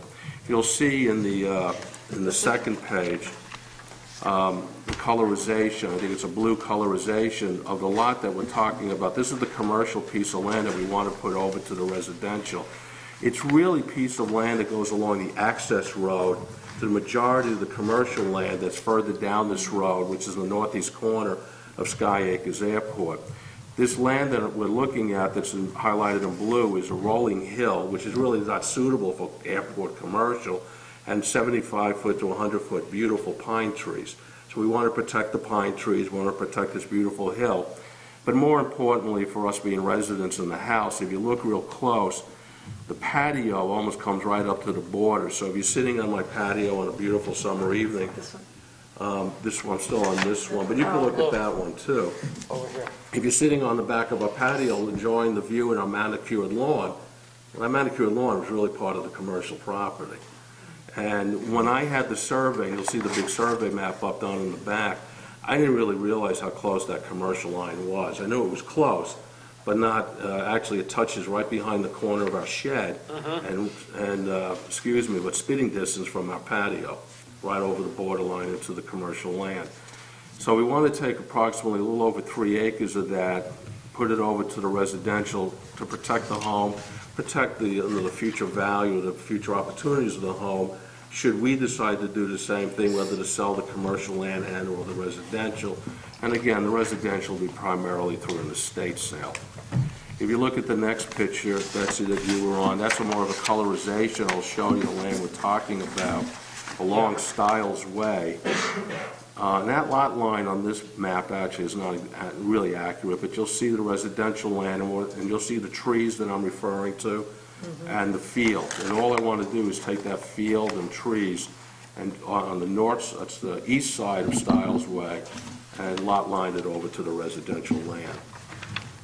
You'll see in the second page the colorization. I think it's a blue colorization of the lot that we're talking about. This is the commercial piece of land that we want to put over to the residential. It's really a piece of land that goes along the access road to the majority of the commercial land that's further down this road, which is in the northeast corner of Sky Acres Airport. This land that we're looking at that's highlighted in blue is a rolling hill, which is really not suitable for airport commercial, and 75-foot to 100-foot beautiful pine trees. So we want to protect the pine trees, we want to protect this beautiful hill. But more importantly, for us being residents in the house, if you look real close, the patio almost comes right up to the border. So if you're sitting on my patio on a beautiful summer evening, I'm still on this one, but you can look at that one too. Over here. If you're sitting on the back of a patio enjoying the view in our manicured lawn, well, that manicured lawn was really part of the commercial property. And when I had the survey, you'll see the big survey map up down in the back, I didn't really realize how close that commercial line was. I knew it was close, but not, actually it touches right behind the corner of our shed, but spitting distance from our patio, right over the borderline into the commercial land. So we want to take approximately a little over 3 acres of that, put it over to the residential to protect the home, protect the future value, the future opportunities of the home, should we decide to do the same thing, whether to sell the commercial land and or the residential. And again, the residential will be primarily through an estate sale. If you look at the next picture, Betsy, that you were on, that's more of a colorization. I'll show you the land we're talking about along Stiles Way. And that lot line on this map actually is not really accurate, but you'll see the residential land and you'll see the trees that I'm referring to and the field. And all I want to do is take that field and trees and on the north, that's the east side of Stiles Way, and lot line it over to the residential land.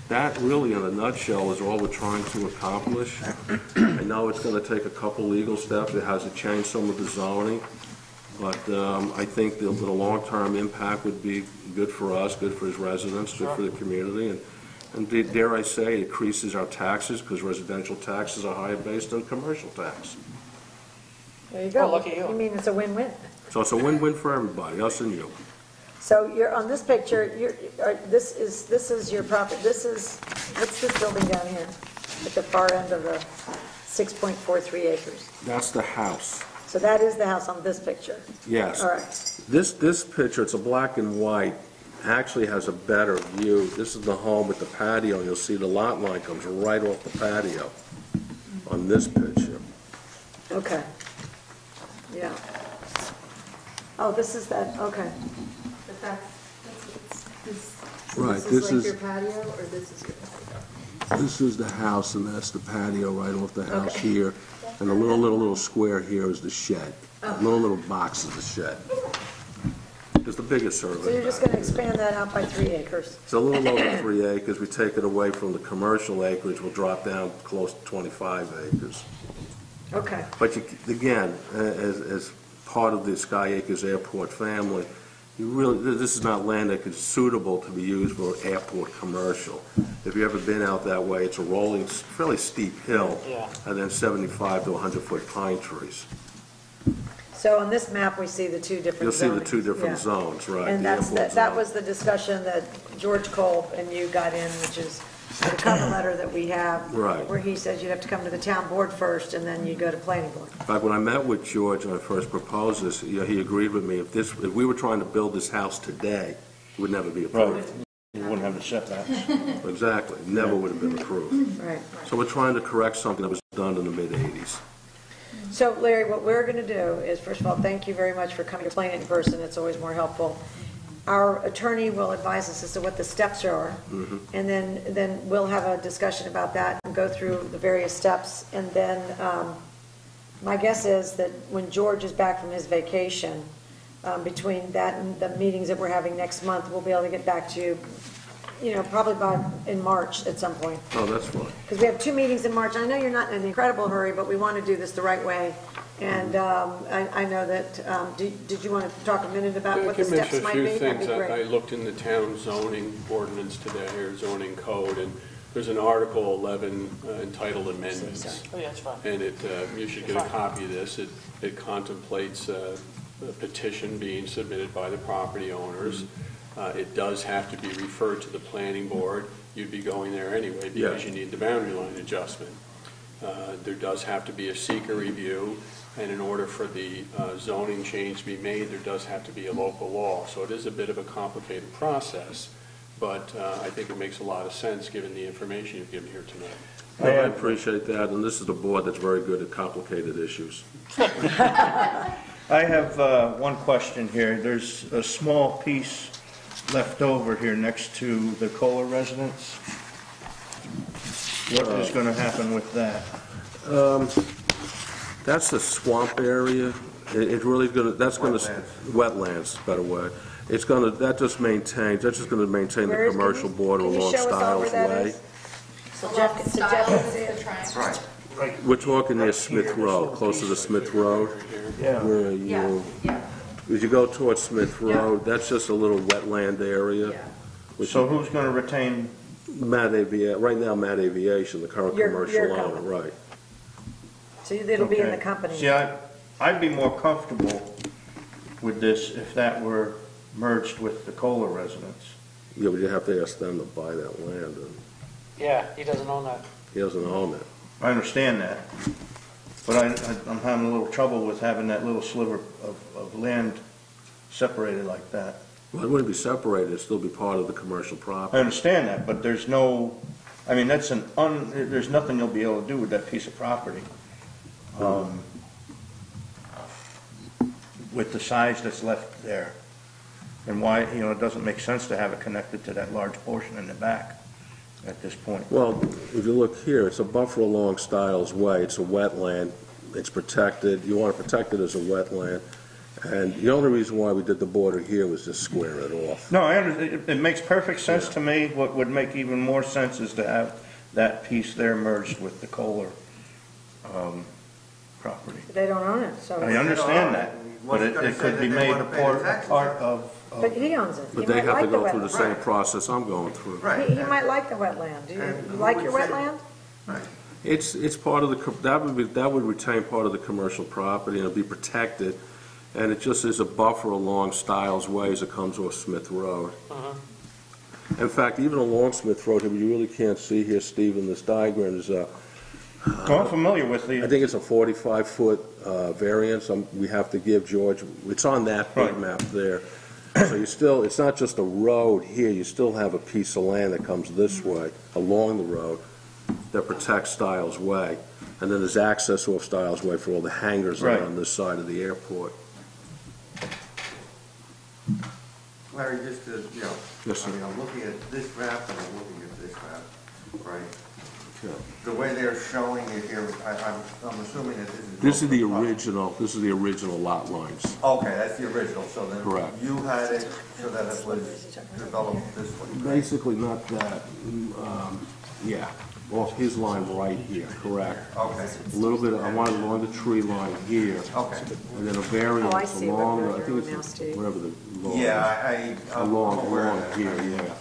That really, in a nutshell, is all we're trying to accomplish. I know it's going to take a couple legal steps. It has to change some of the zoning. But I think the long-term impact would be good for us, good for his residents, good for the community. And dare I say, it increases our taxes because residential taxes are higher based on commercial tax. There you go. Oh, lucky you. You mean it's a win-win? So it's a win-win for everybody, us and you. So you're on this picture, this is your property, what's this building down here at the far end of the 6.43 acres? That's the house. So that is the house on this picture? Yes. All right. This picture, it's a black and white, actually has a better view. This is the home with the patio. You'll see the lot line comes right off the patio on this picture. Okay. Yeah. Oh, this is that, okay. But Right, this is like your patio, or this is your patio? This is the house, and that's the patio right off the house here. And the little square here is the shed. Little box is the shed. It's the biggest survey. So you're just going to expand that out by 3 acres? It's a little over 3 acres. We take it away from the commercial acreage, we'll drop down close to 25 acres. Okay. But again, as part of the Sky Acres Airport family, this is not land that is suitable to be used for airport commercial. If you've ever been out that way, it's a rolling, fairly steep hill, and then 75 to 100-foot pine trees. So on this map, we see the two different zones. You'll see the two different zones, right. And that was the discussion that George Cole and you got in, which is the cover letter that we have, right, where he says you'd have to come to the town board first, and then you go to planning board. In fact, when I met with George and I first proposed this, he agreed with me. If we were trying to build this house today, it would never be approved. Right. You wouldn't have the setbacks. Exactly, never would have been approved. Right. So we're trying to correct something that was done in the mid-'80s. So Larry, what we're going to do is, first of all, thank you very much for coming to explain it in person. It's always more helpful. Our attorney will advise us as to what the steps are, and then we'll have a discussion about that and go through the various steps. And then my guess is that when George is back from his vacation, between that and the meetings that we're having next month, we'll be able to get back to you, probably in March at some point. Oh, that's fine. Because we have 2 meetings in March. I know you're not in an incredible hurry, but we want to do this the right way. And I know that, did you want to talk a minute about what the steps might be? I can mention a few That'd things. be I great. looked in the town zoning ordinance today, or zoning code, and there's an Article 11 entitled Amendments. Oh, yeah, it's fine. And you should get a copy of this. It contemplates a petition being submitted by the property owners. It does have to be referred to the planning board. You'd be going there anyway because you need the boundary line adjustment. There does have to be a seeker review, and in order for the zoning change to be made, there does have to be a local law. So it is a bit of a complicated process, but I think it makes a lot of sense given the information you've given here tonight. I appreciate that, and this is the board that's very good at complicated issues. I have one question here. There's a small piece left over here next to the Kohler residence. What is going to happen with that? That's the swamp area. It really that's gonna wetlands, better way. It's gonna that's just going to maintain the commercial border along Stiles Way. So Jeff can see it. Right. We're talking near Smith Road, close to the Smith Road. Yeah. Where as you go towards Smith Road, that's just a little wetland area. So who's going to retain? Right now, Matt Aviation, the current Your commercial owner, company. right. So it'll be in the Okay. company. See, I'd be more comfortable with this if that were merged with the Kohler residence. Yeah, but you have to ask them to buy that land, and Yeah, he doesn't own that. he doesn't own it. I understand that, but I'm having a little trouble with having that little sliver of land separated like that. Well, it wouldn't be separated, it'd still be part of the commercial I property. understand that, but there's no, I mean, there's nothing you'll be able to do with that piece of property. With the size that's left there. And why, it doesn't make sense to have it connected to that large portion in the back at this point. Well, if you look here, it's a buffer along Stiles Way, it's a wetland, it's protected, you want to protect it as a wetland, and the only reason why we did the border here was to square it off. No, I understand, it makes perfect sense to me. What would make even more sense is to have that piece there merged with the Kohler property. They don't own it, so. I understand that, but it could be made a part of. But he owns it. But He they might have to like the go through the wetland. same process I'm going through. Right. He might like the wetland. Do you like your wetland? Right. It's part of that would retain part of the commercial property, and it'll be protected, and it just is a buffer along Stiles Way as it comes off Smith Road. In fact, even along Smith Road, you really can't see here, Steve, in this diagram, there's I'm familiar with I the, think it's a 45-foot variance we have to give George. It's on that big Right. map there. So it's not just a road here, you still have a piece of land that comes this way, along the road, that protects Stiles Way. And then there's access off Stiles Way for all the hangars that Right. are on this side of the airport. Larry, just to, Yes, sir. I'm looking at this map and I'm looking at this map, right? Yeah. The way they're showing it here, I'm assuming that this is. This is the original lot lines. Okay, that's the original, so then. Correct. You had it so that it was developed this way. Basically not that, yeah, off his line right here, correct. Okay, A little bit, I want it along the tree line here. okay. And then a Oh, I variance see what along, you're I think doing now, it's, Steve. whatever the law is. Yeah, I'm Along aware of that. here, yeah.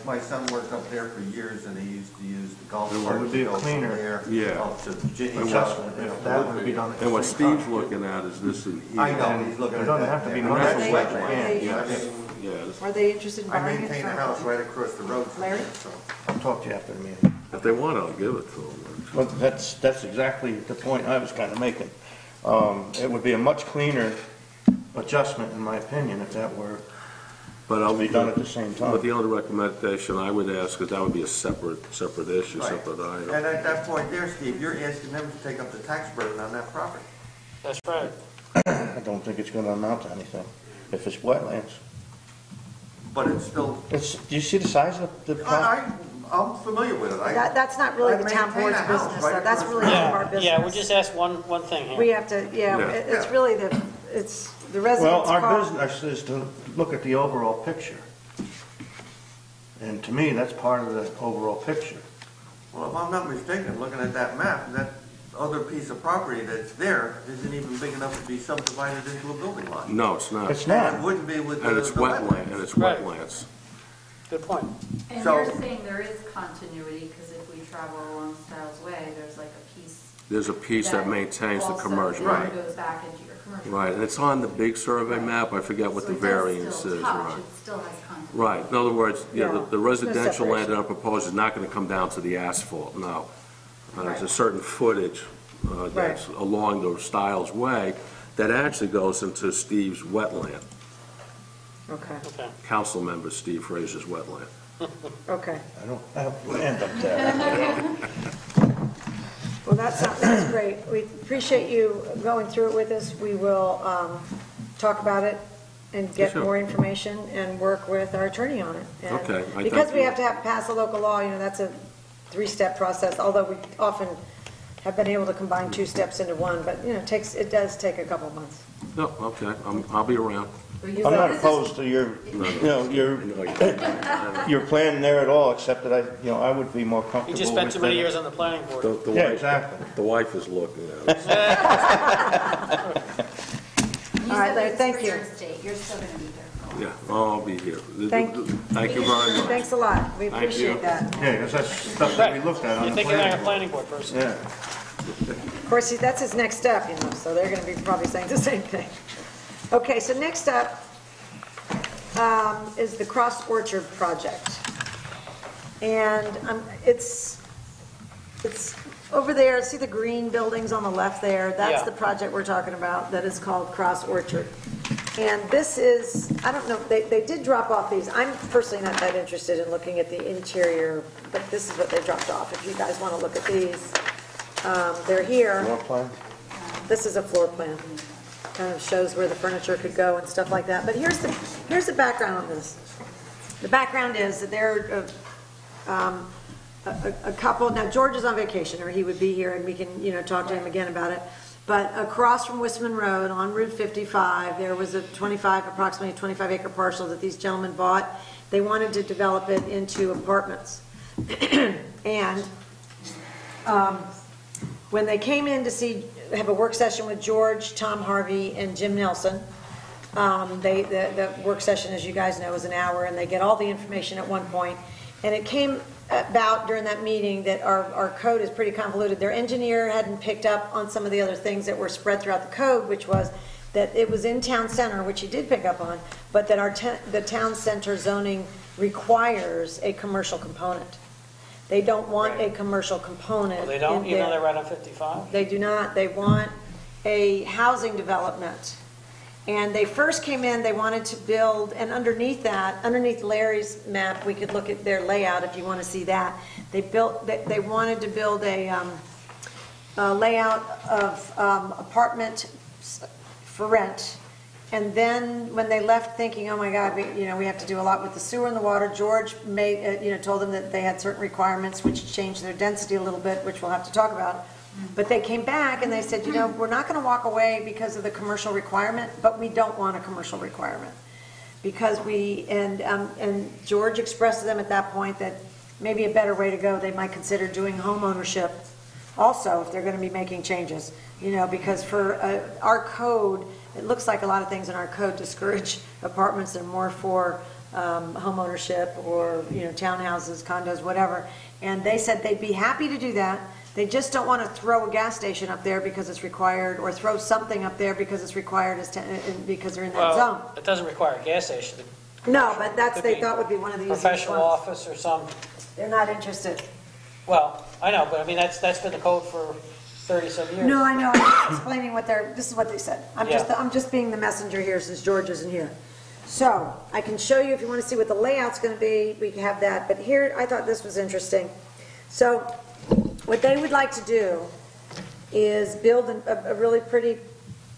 My son worked up there for years and he used to use the golf It cart would to be go from cleaner. there Yeah. up to Ginny. adjustment, if that would be done at the And what same time. Steve's looking at is this in here. I know, he's looking at It that. doesn't have to be there. much. That's Are they- wetland. are they- Yes. Yeah, this- Are they interested in I buying it? maintain a from- house right across the road from Larry? there, so. I'll talk to you after the meeting. if they want, I'll give it to them. Well, that's exactly the point I was kind of making. It would be a much cleaner adjustment, in my opinion, if that were But It'll be done at the same time. But the only recommendation I would ask is that would be a separate issue, Right. separate item. And at that point there, Steve, you're asking them to take up the tax burden on that property. That's right. I don't think it's gonna amount to anything, if it's wetlands. But it's still, It's, do you see the size of the property? I'm familiar with it. That's not really I the town maintain board's a house business, right though. That's across really the none of our Yeah, business. yeah, we just asked one thing here. We have to, Yeah. it's really it's the Well, residents' our call. business is to look at the overall picture. And to me, that's part of the overall picture. Well, if I'm not mistaken, looking at that map, that other piece of property that's there isn't even big enough to be subdivided into a building lot. No, it's not. It's And it not. wouldn't be with the And it's wetland, and it's Right. wetlands. Good point. And So- you're saying there is continuity, because if we travel along Styles Way, there's like a piece. There's a piece that maintains the commercial. Also Right. goes back into your commercial. Right, and it's on the big survey map, I forget what the So it does variance still is, touch, right. It still has continuity. Right, in other words, yeah, Yeah. the residential land separation. that I'm proposing is not gonna come down to the asphalt, no. There's a Right. certain footage that's along the Stiles Way that actually goes into Steve's wetland, Okay, Okay. council member Steve Frazier's wetland. okay. I don't have land up there. Well, that's great. We appreciate you going through it with us. We will talk about it and get Sure. more information and work with our attorney on it. And Okay, I because thank we you. have to pass a local law, that's a three-step process, although we often have been able to combine two steps into one, but, it does take a couple of months. No, okay, I'll be around. I'm not opposed to your, your plan there at all, except that I would be more comfortable You with. just spent too many it. years on the planning board. Yeah, exactly. The wife is looking at us. All right, Larry, thank you. You're still going to be there. Yeah, I'll be here. Thank Thank you very much. Thanks a lot. We Thank you. appreciate that. Yeah, because that's stuff that we looked at on You the think you're not a planning planning board person? board. Yeah. Of course, that's his next step, so they're going to be probably saying the same thing. Okay, so next up is the Cross Orchard project. And it's over there, see the green buildings on the left there? That's Yeah. the project we're talking about, that is called Cross Orchard. And this is, I don't know, they did drop off these. I'm personally not that interested in looking at the interior, but this is what they dropped off. If you guys want to look at these, they're here. Floor plan? This is a floor plan. Kind of shows where the furniture could go and stuff like that. But here's the background on this. The background is that there are a couple, now George is on vacation, or he would be here and we can, talk to him again about it. But across from Wistman Road on Route 55, there was approximately a 25-acre parcel that these gentlemen bought. They wanted to develop it into apartments. And when they came in to have a work session with George, Tom Harvey, and Jim Nelson, the work session, as you guys know, is an hour, and they get all the information at one point. And it came about during that meeting that our code is pretty convoluted. Their engineer hadn't picked up on some of the other things that were spread throughout the code, which was that it was in town center, which he did pick up on, but that the town center zoning requires a commercial component. They don't want a commercial component. Well, they don't, in even though there. they're right on 55? They do not. They want a housing development. And they first came in, they wanted to build, and underneath Larry's map, we could look at their layout if you want to see that. They wanted to build a layout of apartment for rent. And then when they left thinking, oh my God, we have to do a lot with the sewer and the water, George told them that they had certain requirements which changed their density a little bit, which we'll have to talk about. But they came back and they said, we're not going to walk away because of the commercial requirement, but we don't want a commercial requirement. Because and George expressed to them at that point that maybe a better way to go, they might consider doing home ownership also if they're going to be making changes. Because for our code, it looks like a lot of things in our code discourage apartments. They're more for home ownership or, townhouses, condos, whatever. And they said they'd be happy to do that. They just don't want to throw a gas station up there because it's required, or throw something up there because it's required because they're in that zone. Well, it doesn't require a gas station. No, but they be thought would be one of the easiest Professional ones. office or some, They're not interested. well, I know, but I mean, that's been the code for 30-some years. No, I know. I'm just explaining this is what they said. Yeah. I'm just being the messenger here since George isn't here. So I can show you if you want to see what the layout's going to be, we can have that. But here, I thought this was interesting. So what they would like to do is build a really pretty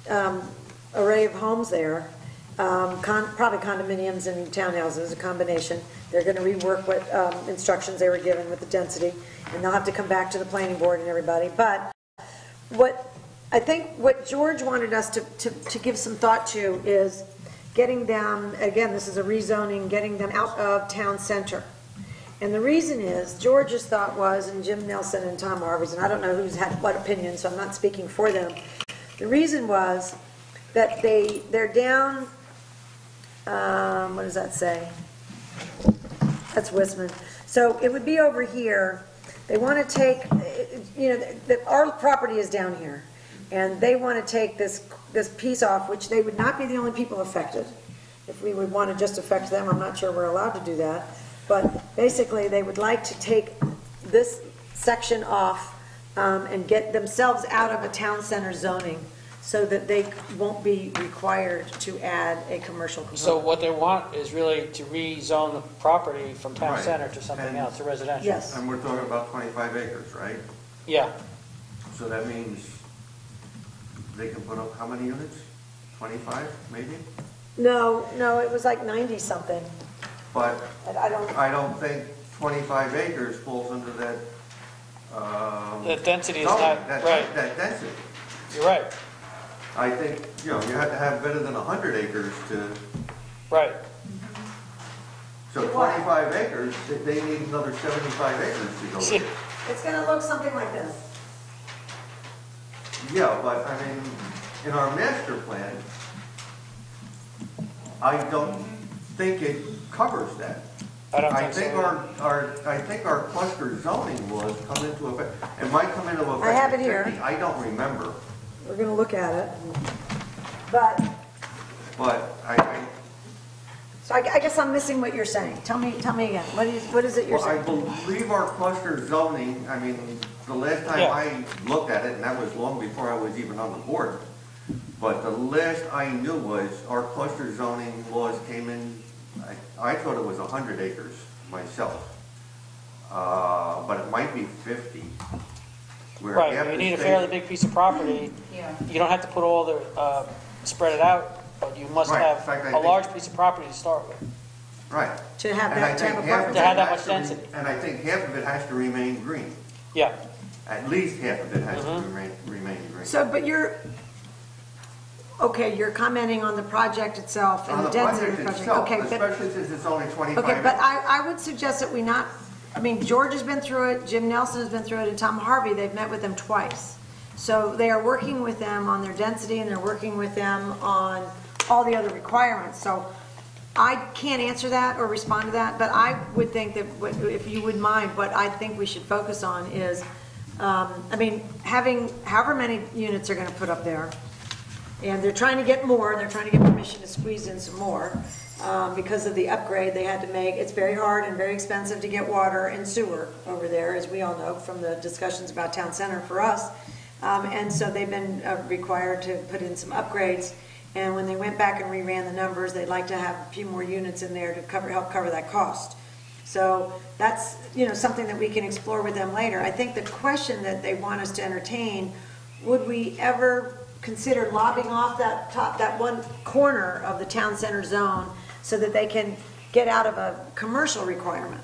array of homes there, probably condominiums and townhouses, a combination. They're going to rework what instructions they were given with the density, and they'll have to come back to the planning board and everybody. But I think what George wanted us to give some thought to is getting them, again, this is a rezoning, getting them out of town center. And the reason is, George's thought was, and Jim Nelson and Tom Harvey's, and I don't know who's had what opinion, so I'm not speaking for them. The reason was that they're down, what does that say? That's Wisman. So it would be over here. They want to take, our property is down here. And they want to take this piece off, which they would not be the only people affected. If we would want to just affect them, I'm not sure we're allowed to do that. But basically, they would like to take this section off and get themselves out of a town center zoning so that they won't be required to add a commercial component. So what they want is really to rezone the property from town Right. center to something And- else, to residential. Yes. And we're talking about 25 acres, right? Yeah. So that means they can put up how many units? 25, maybe? No, it was like 90 something. But I don't. I don't think 25 acres falls under that. The density is zoning, not, right. That density. You're right. I think, you have to have better than 100 acres to, Right. so 25 acres, they need another 75 acres to go in. It's going to look something like this. Yeah, but I mean, in our master plan, I don't think it covers that. I don't think so. I think our cluster zoning laws come into effect, it might come into effect. I have it in here. 50, I don't remember, We're going to look at it. But, but so I guess I'm missing what you're saying. Tell me again. What is it you're well, I saying? believe our cluster zoning, I mean, the last time Yeah. I looked at it, and that was long before I was even on the board, but the last I knew was our cluster zoning laws came in, I thought it was 100 acres myself, but it might be 50. where Right, half you the need a state- fairly big piece of property. Yeah. You don't have to put all the, spread it out, but you must Right, in have fact, I a think- large piece of property to start with. Right. To have And I that, to have think a half buffer. of To it have that has much to re- density. And I think half of it has to remain green. Yeah. At least half of it has to Mm-hmm. remain green. So, but you're commenting on the project itself and On the the density of project the project. itself, Okay, but, especially since it's only 25 okay, but acres. I would suggest that we not, I mean, George has been through it, Jim Nelson has been through it, and Tom Harvey, they've met with them twice. So they are working with them on their density, and they're working with them on all the other requirements. So I can't answer that or respond to that, but I would think that, if you would mind, what I think we should focus on is, I mean, having however many units they're gonna put up there, and they're trying to get more, they're trying to get permission to squeeze in some more, because of the upgrade they had to make. It's very hard and very expensive to get water and sewer over there, as we all know from the discussions about town center for us. And so they've been required to put in some upgrades. And when they went back and reran the numbers, they'd like to have a few more units in there to help cover that cost. So that's, something that we can explore with them later. I think the question that they want us to entertain, would we ever consider lobbing off that one corner of the town center zone so that they can get out of a commercial requirement?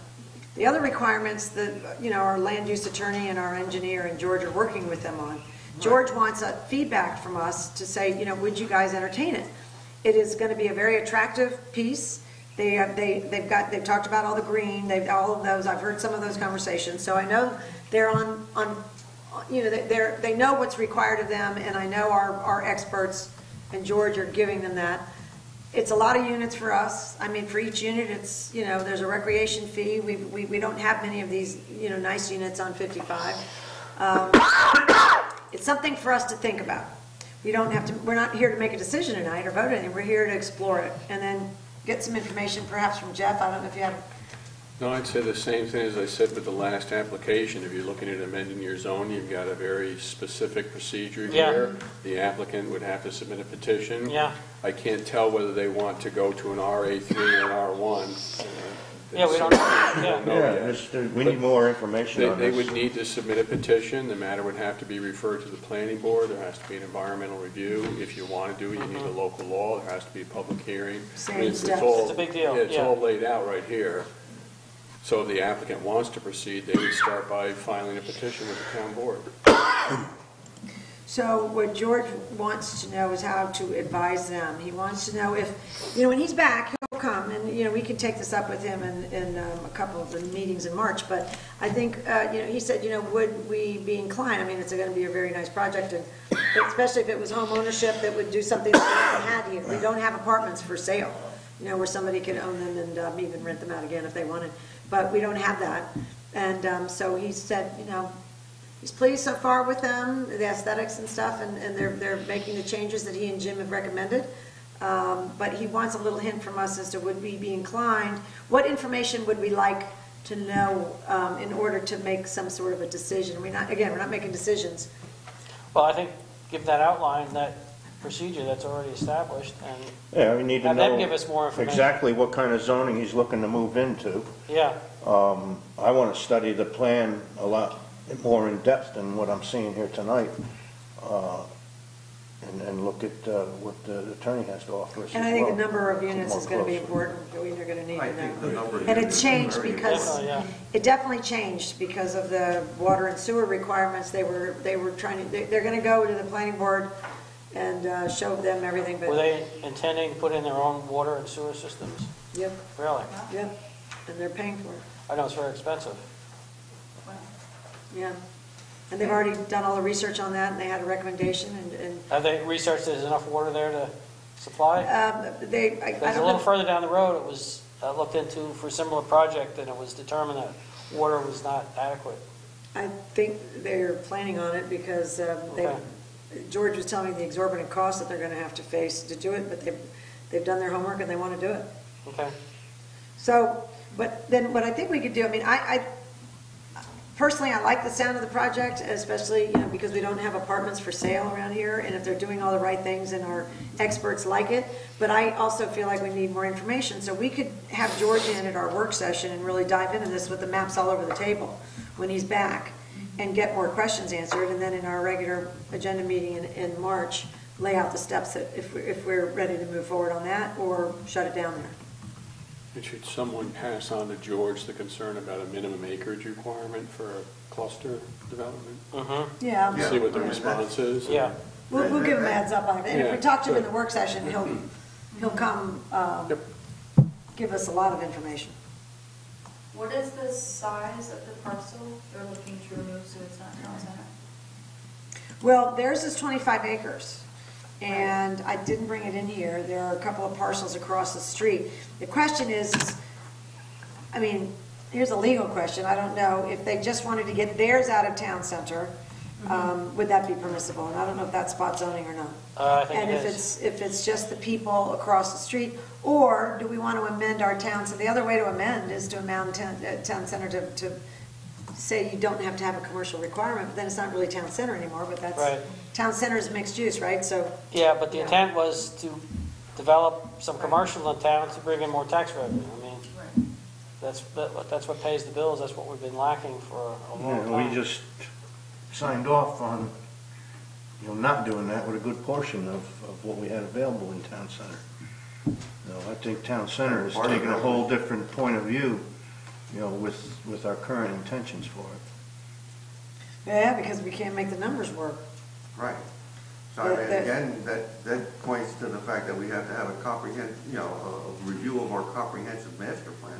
The other requirements that, our land use attorney and our engineer and George are working with them on. George wants a feedback from us to say, would you guys entertain it? It is going to be a very attractive piece. They've talked about all the green, all of those, I've heard some of those conversations, so I know they're they know what's required of them, and I know our experts and George are giving them that. It's a lot of units for us. I mean, for each unit, it's, there's a recreation fee. We don't have many of these, nice units on 55. It's something for us to think about. We're not here to make a decision tonight or vote anything. We're here to explore it and then get some information perhaps from Jeff. I don't know if you have No, I'd say the same thing as I said with the last application. If you're looking at amending your zone, you've got a very specific procedure Yeah. here. The applicant would have to submit a petition. Yeah. I can't tell whether they want to go to an RA3 or an R1. Yeah, we don't know. We Yeah. don't know Yeah, yet. we need more information on They this. would need to submit a petition, the matter would have to be referred to the planning board, there has to be an environmental review. If you want to do it, you need a local law, there has to be a public hearing. Same I mean, it's steps. all- It's a big deal, It's yeah. all laid out right here. So if the applicant wants to proceed, they would start by filing a petition with the town board. So what George wants to know is how to advise them. He wants to know if, when he's back, he'll come, and, we can take this up with him in a couple of the meetings in March, but I think, he said, would we be inclined, I mean, it's going to be a very nice project, and especially if it was home ownership that would do something that we haven't had here. We don't have apartments for sale, where somebody could own them and even rent them out again if they wanted, but we don't have that. And so he said, he's pleased so far with them, the aesthetics and stuff, and they're making the changes that he and Jim have recommended. But he wants a little hint from us as to would we be inclined, what information would we like to know in order to make some sort of a decision? We're not making decisions. Well, I think give that outline, that procedure that's already established, and Yeah, we need to have them know give us more information. exactly what kind of zoning he's looking to move into. Yeah, I want to study the plan a lot more in depth than what I'm seeing here tonight, and look at what the attorney has to offer us. And I as think well. the number of units More is going to be closer. important, that we're going to need I to think the know. number of And it units is changed very because, important. Yeah. it definitely changed because of the water and sewer requirements. They were trying to, they're going to go to the planning board and show them everything, were but, they intending to put in their own water and sewer systems? yep, Really? yep, and they're paying for it, I know it's very expensive. yeah. And they've already done all the research on that, and they had a recommendation, and Have they researched there's enough water there to supply? I Because a don't little know. further down the road, it was looked into for a similar project, and it was determined that water was not adequate. I think they're planning on it because Okay. George was telling me the exorbitant costs that they're going to have to face to do it, but they've done their homework and they want to do it. Okay. So, but then what I think we could do, I mean, I personally, I like the sound of the project, especially, because we don't have apartments for sale around here, and if they're doing all the right things and our experts like it, but I also feel like we need more information. So we could have George in at our work session and really dive into this with the maps all over the table when he's back and get more questions answered, and then in our regular agenda meeting in March, lay out the steps that if we're ready to move forward on that or shut it down there. And should someone pass on to George the concern about a minimum acreage requirement for a cluster development? Mm-hmm. Yeah. See what the response is? Yeah. We'll give him a heads up on it. And if we Yeah, talk to him in good. the work session, he'll come Yep. give us a lot of information. What is the size of the parcel they're looking to remove so it's not town center? Well, theirs is 25 acres, and I didn't bring it in here. There are a couple of parcels across the street. The question is, I mean, here's a legal question. I don't know if they just wanted to get theirs out of town center, would that be permissible? And I don't know if that's spot zoning or not. I think And it if is. it's just the people across the street, or do we want to amend our town? So the other way to amend is to amend town center to say you don't have to have a commercial requirement, but then it's not really town center anymore, but that's, Right. town center is mixed use, right? So, Yeah, but the intent was to develop some commercial in town to bring in more tax revenue. I mean, that's what pays the bills, that's what we've been lacking for a long Yeah, time. we just signed off on, not doing that with a good portion of what we had available in town center. I think town center is taking a whole different point of view, with our current intentions for it. yeah, because we can't make the numbers work. Right. So I mean, again, that points to the fact that we have to have a a review of our comprehensive master plan.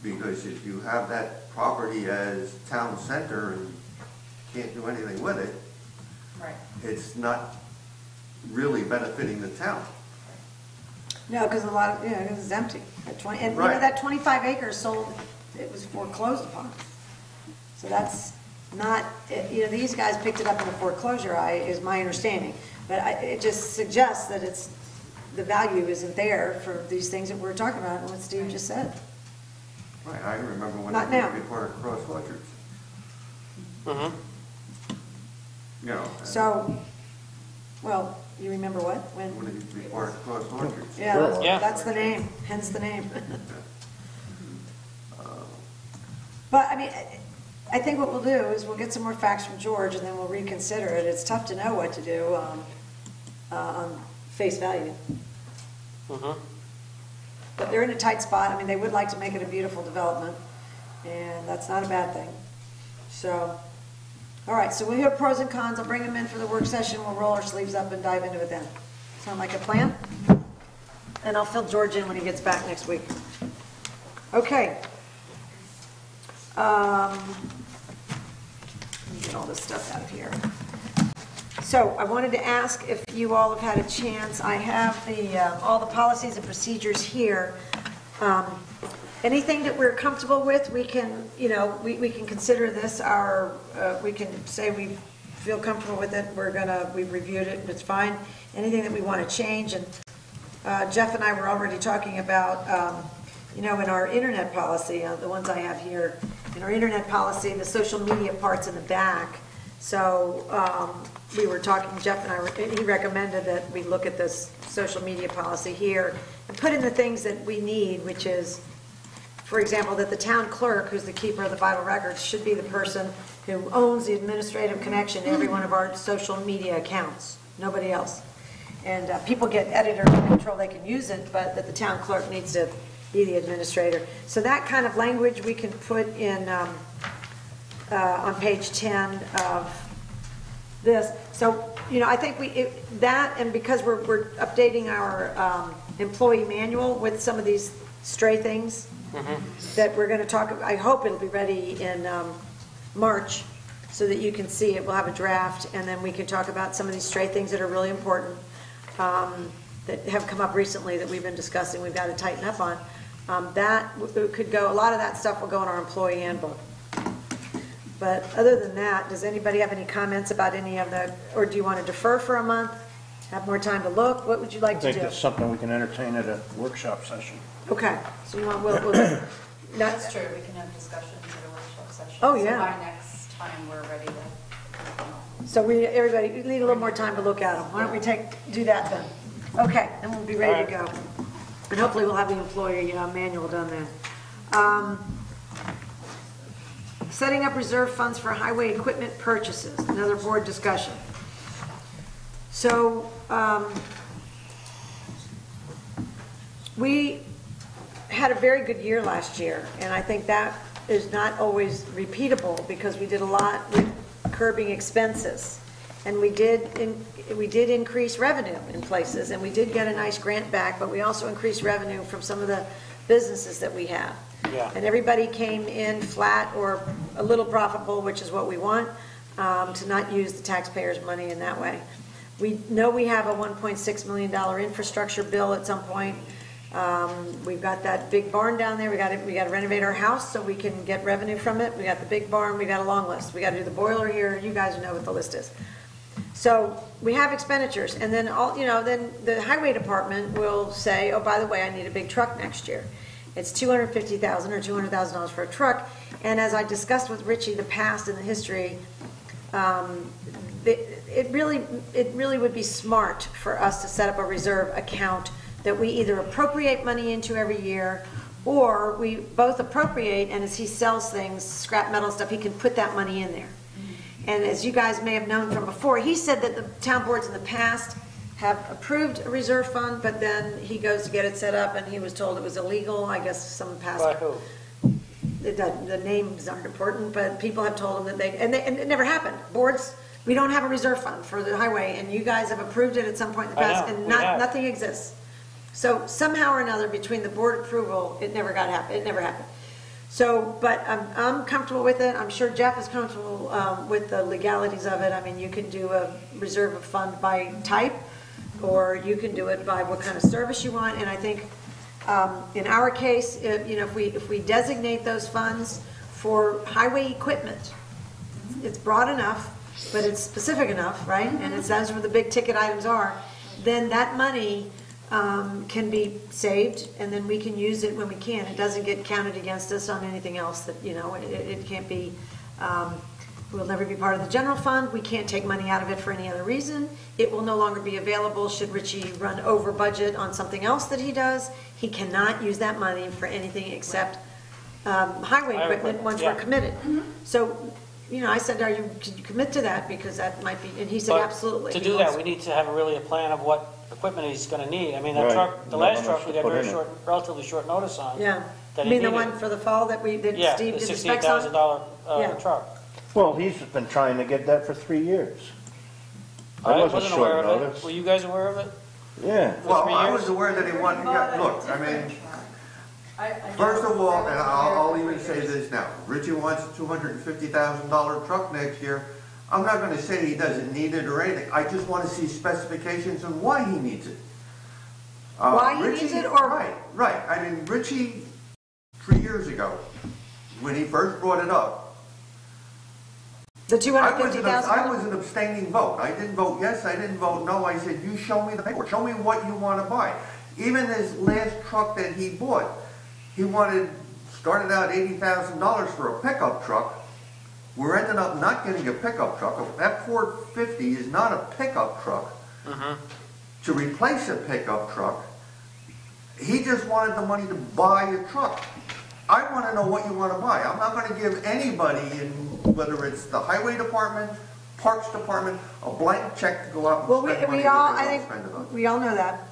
Because if you have that property as town center and can't do anything with it, Right. it's not really benefiting the town. No, because a lot of, because it's empty at 20, and Right. that 25 acres sold, it was foreclosed upon. So that's not, these guys picked it up in a foreclosure, is my understanding. But it just suggests that the value isn't there for these things that we're talking about, and what Steve just said. Right, I remember when Not they now. did before Cross Orchards. Mm-hmm. You know, So, well, you remember what? when it used to be part of Cross Orchards. Yeah, Sure. that's, Yeah. that's the name, hence the name. But, I mean, I think what we'll do is we'll get some more facts from George, and then we'll reconsider it. It's tough to know what to do on face value. Mm-hmm. But they're in a tight spot. I mean, they would like to make it a beautiful development, and that's not a bad thing. So, all right, so we have pros and cons. I'll bring them in for the work session. We'll roll our sleeves up and dive into it then. Sound like a plan? And I'll fill George in when he gets back next week. Okay. Let me get all this stuff out of here. So I wanted to ask if you all have had a chance. I have all the policies and procedures here. Anything that we're comfortable with, we can, we can consider this we can say we feel comfortable with it. We've reviewed it, it's fine. Anything that we want to change, and Jeff and I were already talking about, in our internet policy, the ones I have here, in our internet policy, the social media part's in the back. So we were talking, Jeff and I, he recommended that we look at this social media policy here and put in the things that we need, which is, for example, that the town clerk, who's the keeper of the vital records, should be the person who owns the administrative connection to every one of our social media accounts, nobody else. And people get editor control, they can use it, but that the town clerk needs to be the administrator. So that kind of language we can put in on page 10 of this. So, I think that, and because we're updating our employee manual with some of these stray things that we're going to talk about, I hope it'll be ready in March so that you can see it. We'll have a draft, and then we can talk about some of these stray things that are really important that have come up recently that we've been discussing, we've got to tighten up on. That could go, a lot of that stuff will go in our employee handbook. But other than that, does anybody have any comments about any of the, or do you want to defer for a month? Have more time to look? What would you like I to think do? that's something we can entertain at a workshop session. Okay, so you want, we'll That's true, we can have discussions at a workshop session. Oh, So yeah. by next time, we're ready to. So everybody, we need a little more time to look at them. Why don't we do that then? Okay, then we'll be ready to go. And hopefully we'll have the employee manual done then. Setting up reserve funds for highway equipment purchases, another board discussion. So we had a very good year last year, and I think that is not always repeatable because we did a lot with curbing expenses. And we did increase revenue in places, and we did get a nice grant back, but we also increased revenue from some of the businesses that we have. Yeah. And everybody came in flat or a little profitable, which is what we want, to not use the taxpayers' money in that way. We know we have a $1.6 million infrastructure bill at some point. We've got that big barn down there. We got to renovate our house so we can get revenue from it. We got the big barn. We got a long list. We got to do the boiler here. You guys know what the list is. So we have expenditures, and then then the highway department will say, oh, by the way, I need a big truck next year. It's $250,000 or $200,000 for a truck. And as I discussed with Richie, the past and the history, it really would be smart for us to set up a reserve account that we either appropriate money into every year, or we both appropriate, and as he sells things, scrap metal stuff, he can put that money in there. And as you guys may have known from before, he said that the town boards in the past have approved a reserve fund, but then he goes to get it set up and he was told it was illegal. I guess some past. By who? The names aren't important, but people have told him that and it never happened. Boards, we don't have a reserve fund for the highway, and you guys have approved it at some point in the past, and nothing exists. So somehow or another, between the board approval, it never happened. So, but I'm comfortable with it. I'm sure Jeff is comfortable with the legalities of it. I mean, you can do a reserve fund by type, or you can do it by what kind of service you want. And I think in our case, if we designate those funds for highway equipment, it's broad enough, but it's specific enough, right? And it's that's where the big ticket items are. Then that money can be saved, and then we can use it when we can. It doesn't get counted against us on anything else that, it can't be, will never be part of the general fund. We can't take money out of it for any other reason. It will no longer be available should Richie run over budget on something else that he does. He cannot use that money for anything except highway equipment once we're committed. So, I said, could you commit to that? Because that might be, and he said, But absolutely. To He do wants- that, we need to have really a plan of what equipment he's gonna need. I mean, that Right. truck, the Not last much truck, to we got put very in it. short, relatively short notice on. Yeah. That You he mean the needed. one for the fall that Yeah, Steve the did the specs on? $68,000 Yeah. truck. Well, he's been trying to get that for 3 years. That I wasn't wasn't aware short of it. notice. Were you guys aware of it? Yeah. Well, 3 I years? was aware that he wanted, look, I mean, first of all, and I'll even say this now, Richie wants a $250,000 truck next year. I'm not gonna say he doesn't need it or anything, I just wanna see specifications on why he needs it. Why he needs it, or- Right, I mean, Richie, 3 years ago, when he first brought it up, The I was $250,000? an abstaining vote. I didn't vote yes, I didn't vote no. I said, you show me the paperwork. Show me what you want to buy. Even this last truck that he bought, started out $80,000 for a pickup truck. We're ended up not getting a pickup truck. That Ford 50 is not a pickup truck. To replace a pickup truck, he just wanted the money to buy a truck. I want to know what you want to buy. I'm not going to give anybody, whether it's the highway department, parks department, a blank check to go out and Well, spend money we that all, they I don't think, spend it on. we all know that.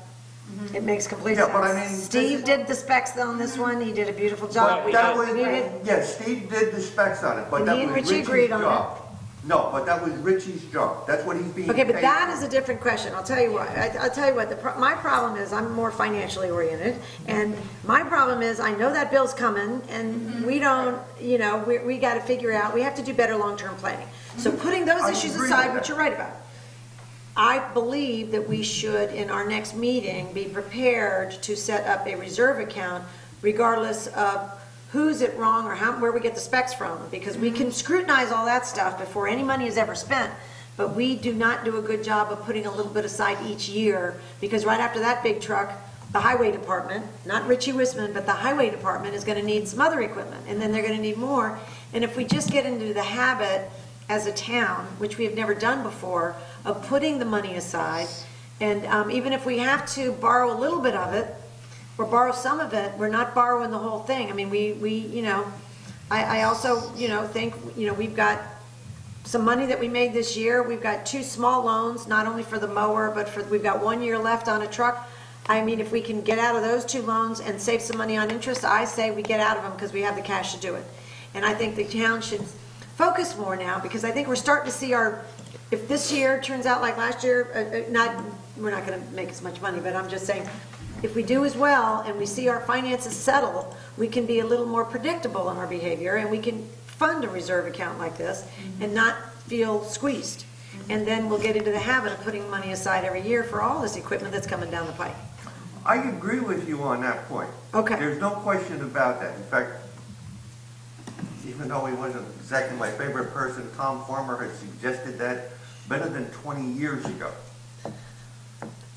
It makes complete Yeah, sense. but I mean, Steve did the specs on this one, he did a beautiful job. We That we was, needed, yes, Steve did the specs on it, but And that he was and Richie Richie's agreed on it. job. No, but that was Richie's job. That's what he's being paid okay, but that for. is a different question, I'll tell you what. I'll tell you what, my problem is, I'm more financially oriented, and my problem is, I know that bill's coming, and we don't, we gotta figure out, we have to do better long-term planning. So putting those I issues agree aside, with which that. you're right about, I believe that we should, in our next meeting, be prepared to set up a reserve account regardless of who's it wrong or where we get the specs from, because we can scrutinize all that stuff before any money is ever spent, but we do not do a good job of putting a little bit aside each year, because right after that big truck, the highway department, not Richie Wisman, but the highway department is gonna need some other equipment, and then they're gonna need more, and if we just get into the habit as a town, which we have never done before, of putting the money aside, and even if we have to borrow a little bit of it, or borrow some of it, we're not borrowing the whole thing. I mean, I also, think, we've got some money that we made this year. We've got 2 small loans, not only for the mower, but we've got 1 year left on a truck. I mean, if we can get out of those 2 loans and save some money on interest, I say we get out of them because we have the cash to do it. And I think the town should focus more now, because I think we're starting to see if this year turns out like last year, we're not going to make as much money, but I'm just saying, if we do as well and we see our finances settle, we can be a little more predictable in our behavior, and we can fund a reserve account like this and not feel squeezed. And then we'll get into the habit of putting money aside every year for all this equipment that's coming down the pike. I agree with you on that point. Okay. There's no question about that. In fact, even though he wasn't exactly my favorite person, Tom Farmer had suggested that better than 20 years ago.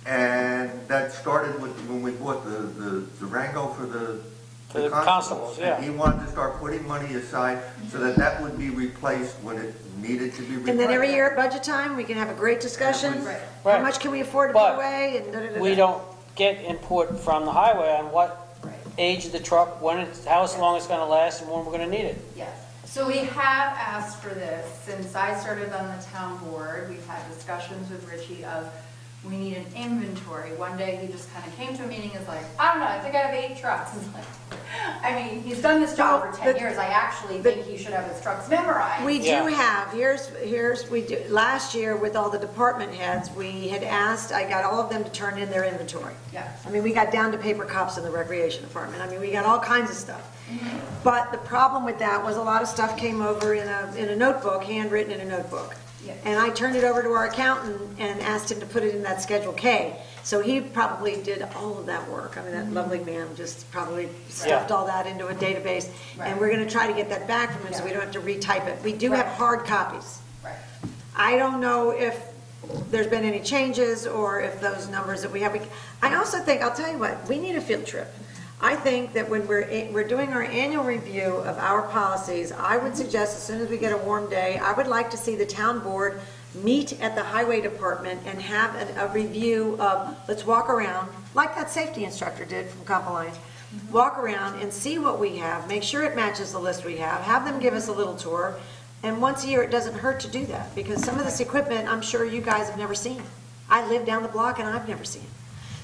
And that started with when we bought the Durango for the constables, yeah. And he wanted to start putting money aside so that would be replaced when it needed to be replaced. And then every year at budget time, we can have a great discussion. Right. How much can we afford to put But away? And da-da-da-da. We don't get input from the highway on what age of the truck, how long it's gonna last, and when we're gonna need it. Yes. So we have asked for this since I started on the town board. We've had discussions with Richie of, we need an inventory. One day he just kind of came to a meeting and was like, I don't know, I think I have 8 trucks. It's like, I mean, he's done this job for 10 years. I actually think he should have his trucks memorized. We do have, last year with all the department heads, we had asked, I got all of them to turn in their inventory. Yeah. I mean, we got down to paper cups in the recreation department. I mean, we got all kinds of stuff. But the problem with that was a lot of stuff came over in a notebook, handwritten in a notebook. Yeah. And I turned it over to our accountant and asked him to put it in that Schedule K. So he probably did all of that work. I mean, that lovely man just probably stuffed all that into a database. Right. And we're gonna try to get that back from him so we don't have to retype it. We do have hard copies. Right. I don't know if there's been any changes, or if those numbers that we have. I also think, I'll tell you what, we need a field trip. I think that when we're doing our annual review of our policies, I would suggest as soon as we get a warm day, I would like to see the town board meet at the highway department and have a review of, let's walk around, like that safety instructor did from Copper Lines. Walk around and see what we have, make sure it matches the list we have them give us a little tour, and once a year it doesn't hurt to do that, because some of this equipment I'm sure you guys have never seen. I live down the block and I've never seen it.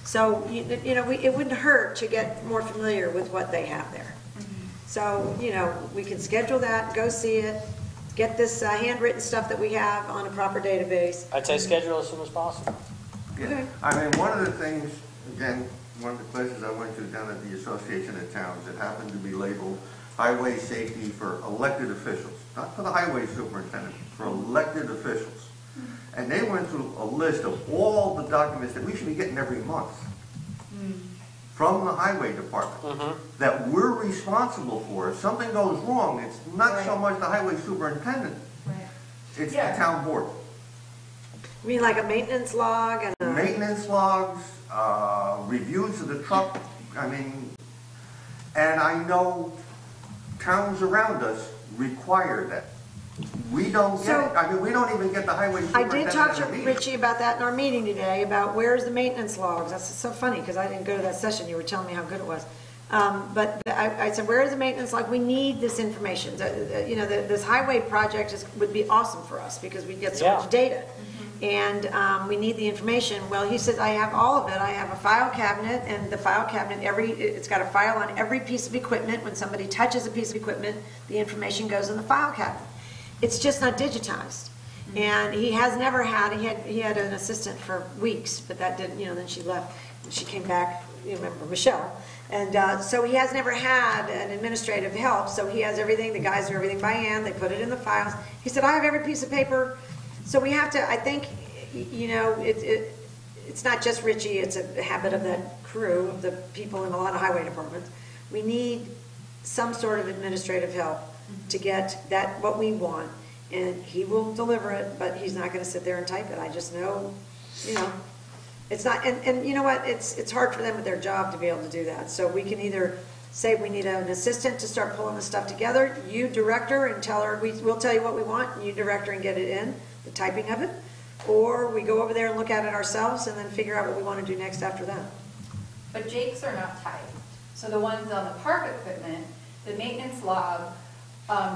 So, you know, it wouldn't hurt to get more familiar with what they have there. So, you know, we can schedule that, go see it, get this handwritten stuff that we have on a proper database. I'd say schedule as soon as possible. Yeah. I mean, one of the things, again, one of the places I went to down at the Association of Towns, it happened to be labeled highway safety for elected officials, not for the highway superintendent, for elected officials. And they went through a list of all the documents that we should be getting every month from the highway department that we're responsible for. If something goes wrong, it's not so much the highway superintendent, it's the town board. You mean like a maintenance log and a... Maintenance logs, reviews of the truck, I mean, and I know towns around us require that. We don't get it. I mean, we don't even get the highway superintendent. I did talk to at a meeting. Richie about that in our meeting today, about where's the maintenance logs. That's so funny, because I didn't go to that session. You were telling me how good it was. But I said, where is the maintenance log? We need this information. You know, this highway project would be awesome for us, because we get so much data. And we need the information. Well, he said, I have all of it. I have a file cabinet, and the file cabinet, it's got a file on every piece of equipment. When somebody touches a piece of equipment, the information goes in the file cabinet. It's just not digitized. And he has never had, he had an assistant for weeks, but that didn't, you know, then she left. She came back, you remember, Michelle. And so he has never had an administrative help, so he has everything, the guys do everything by hand, they put it in the files. He said, I have every piece of paper. So we have to, I think, you know, it's not just Richie, it's a habit of that crew, of the people in a lot of highway departments. We need some sort of administrative help to get that, what we want, and he will deliver it, but he's not going to sit there and type it. I just know, you know, it's not, and you know what, it's hard for them with their job to be able to do that. So we can either say we need an assistant to start pulling the stuff together, you direct her and tell her, we'll tell you what we want, and you direct her and get it in, the typing of it, or we go over there and look at it ourselves and then figure out what we want to do next after that. But Jake's are not typed. So the ones on the park equipment, the maintenance log,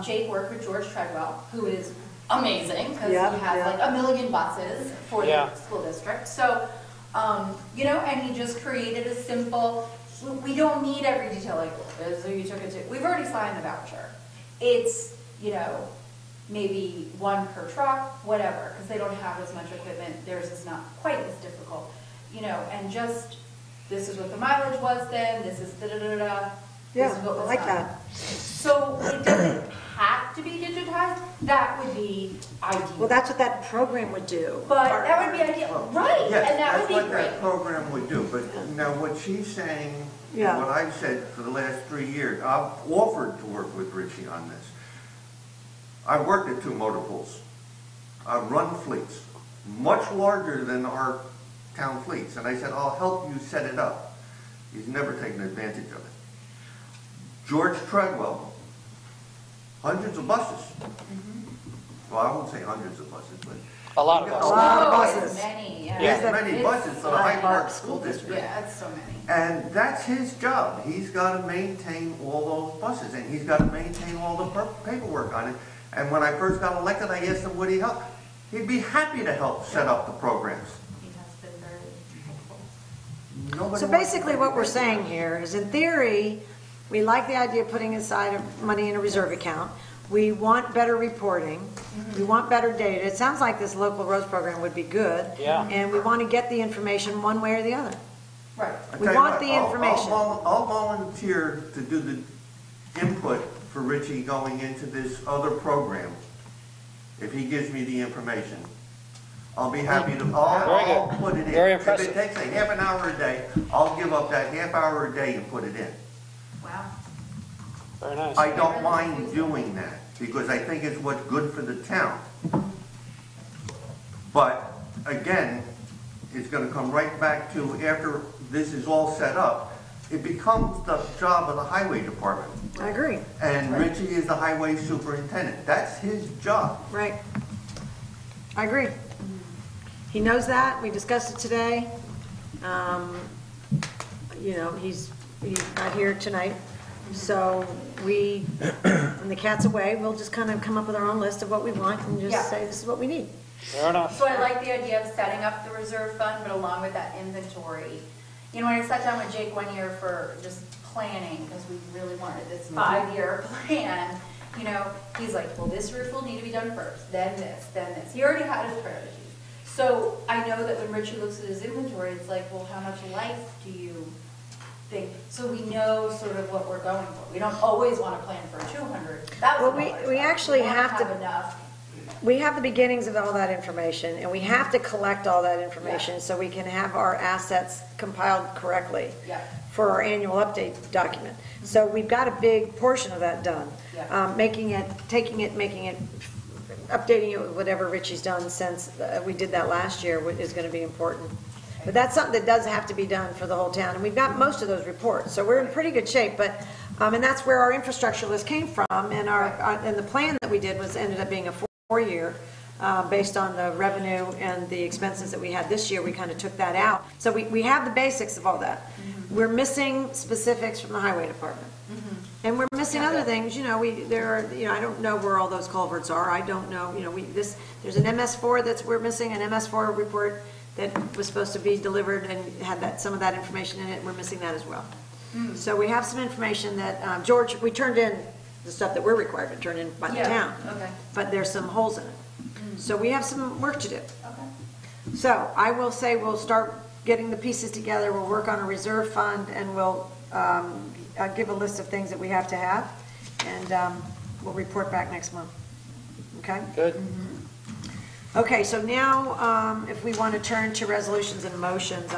Jake worked with George Treadwell, who is amazing, because he has like 1 million buses for the school district. So, you know, and he just created a simple, we don't need every detail, like, so you took it to, we've already signed the voucher. It's, you know, maybe one per truck, whatever, because they don't have as much equipment. Theirs is not quite as difficult, you know, and just, this is what the mileage was then, this is da-da-da-da-da. Yeah, I like that. So it doesn't have to be digitized. That would be ideal. Well, that's what that program would do. But that would be ideal, right? Yes, and that would be that's what great. that program would do. But now what she's saying, what I've said for the last 3 years, I've offered to work with Richie on this. I've worked at 2 motor pools. I've run fleets, much larger than our town fleets. And I said, I'll help you set it up. He's never taken advantage of it. George Treadwell, hundreds of buses. Well, I won't say hundreds of buses, but a lot of buses. A lot of buses. Many, many buses for the Hyde Park School District. Yeah, that's so many. And that's his job. He's got to maintain all those buses, and he's got to maintain all the paperwork on it. And when I first got elected, I asked him, would he help? He'd be happy to help set up the programs. He has been very helpful. So basically what we're saying here is, in theory, we like the idea of putting aside money in a reserve account. We want better reporting. We want better data. It sounds like this local roads program would be good. Yeah. And we want to get the information one way or the other. Right. We want the information. I'll volunteer to do the input for Richie going into this other program. If he gives me the information, I'll be happy to, I'll put it in. Very impressive. If it takes a half an hour a day, I'll give up that half hour a day and put it in. Wow. Very nice. I don't mind doing that because I think it's what's good for the town. But again, it's gonna come right back to after this is all set up, it becomes the job of the highway department. I agree. And Richie is the highway superintendent. That's his job. Right. I agree. He knows that. We discussed it today. You know, he's not here tonight. So when the cat's away, we'll just kind of come up with our own list of what we want and Yeah. just say, this is what we need. Fair enough. So I like the idea of setting up the reserve fund, but along with that inventory. You know, when I sat down with Jake one year for just planning, because we really wanted this 5-year plan, you know, he's like, well, this roof will need to be done first, then this, then this. He already had his priorities. So I know that when Richie looks at his inventory, it's like, well, how much life do you think? So we know sort of what we're going for. We don't always want to plan for $200,000. Well, we actually wanna have to- enough. We have the beginnings of all that information, and we have to collect all that information so we can have our assets compiled correctly Yeah. for our annual update document. So we've got a big portion of that done. Yeah. Making it, updating it with whatever Richie's done since we did that last year is going to be important. But that's something that does have to be done for the whole town, and we've got most of those reports, so we're in pretty good shape. But and that's where our infrastructure list came from, and and the plan that we did ended up being a 4-year, based on the revenue and the expenses that we had this year. We kind of took that out, so we have the basics of all that. We're missing specifics from the highway department. And we're missing other things, you know, I don't know where all those culverts are. I don't know, you know, there's an MS4 we're missing, an MS4 report that was supposed to be delivered and had some of that information in it, and we're missing that as well. So we have some information that, George, we turned in the stuff that we're required to turn in by the town. Okay. But there's some holes in it. So we have some work to do. Okay. So I will say we'll start getting the pieces together, we'll work on a reserve fund, and we'll give a list of things that we have to have, and we'll report back next month. Okay? Good. Okay, so now if we want to turn to resolutions and motions,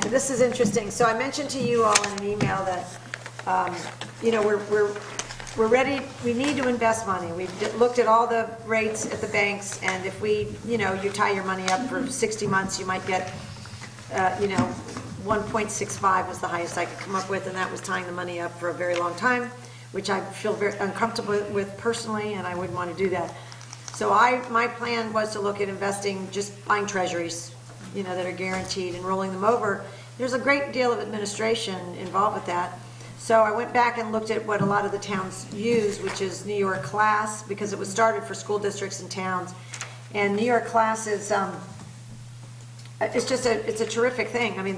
this is interesting. So I mentioned to you all in an email that, you know, we're ready, we need to invest money. We've looked at all the rates at the banks, and if you tie your money up for 60 months, you might get, 1.65 was the highest I could come up with, and that was tying the money up for a very long time, which I feel very uncomfortable with personally, and I wouldn't want to do that. So my plan was to look at investing, just buying treasuries, you know, that are guaranteed and rolling them over. There's a great deal of administration involved with that. So I went back and looked at what a lot of the towns use, which is New York Class, because it was started for school districts and towns. And New York Class is, it's a terrific thing. I mean,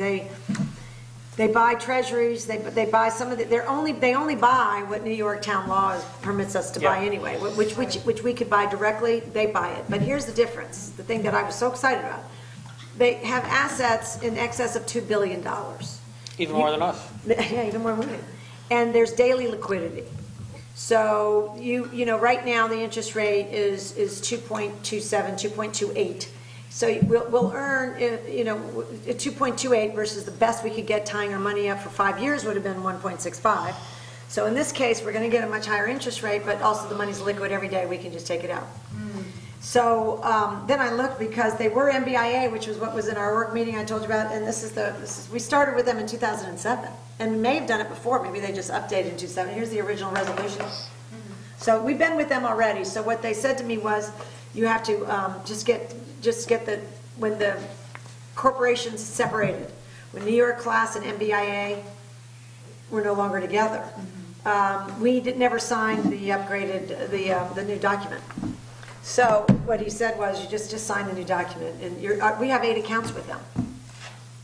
they buy treasuries, they buy some of the, they only buy what New York town law permits us to buy anyway, which we could buy directly, they buy it. But here's the difference, the thing that I was so excited about. They have assets in excess of $2 billion. Even more than us. Yeah, even more than we do. And there's daily liquidity. So you know, right now the interest rate is 2.27, 2.28. So we'll earn, you know, 2.28 versus the best we could get tying our money up for 5 years would have been 1.65. So in this case, we're going to get a much higher interest rate, but also the money's liquid every day. We can just take it out. So then I looked, because they were MBIA, which was what was in our work meeting I told you about, and we started with them in 2007, and we may have done it before. Maybe they just updated in 2007. Here's the original resolution. So we've been with them already. So what they said to me was, you have to just get when the corporations separated, when New York Class and MBIA were no longer together, we never signed the upgraded the new document. So what he said was, you just sign the new document, and we have 8 accounts with them.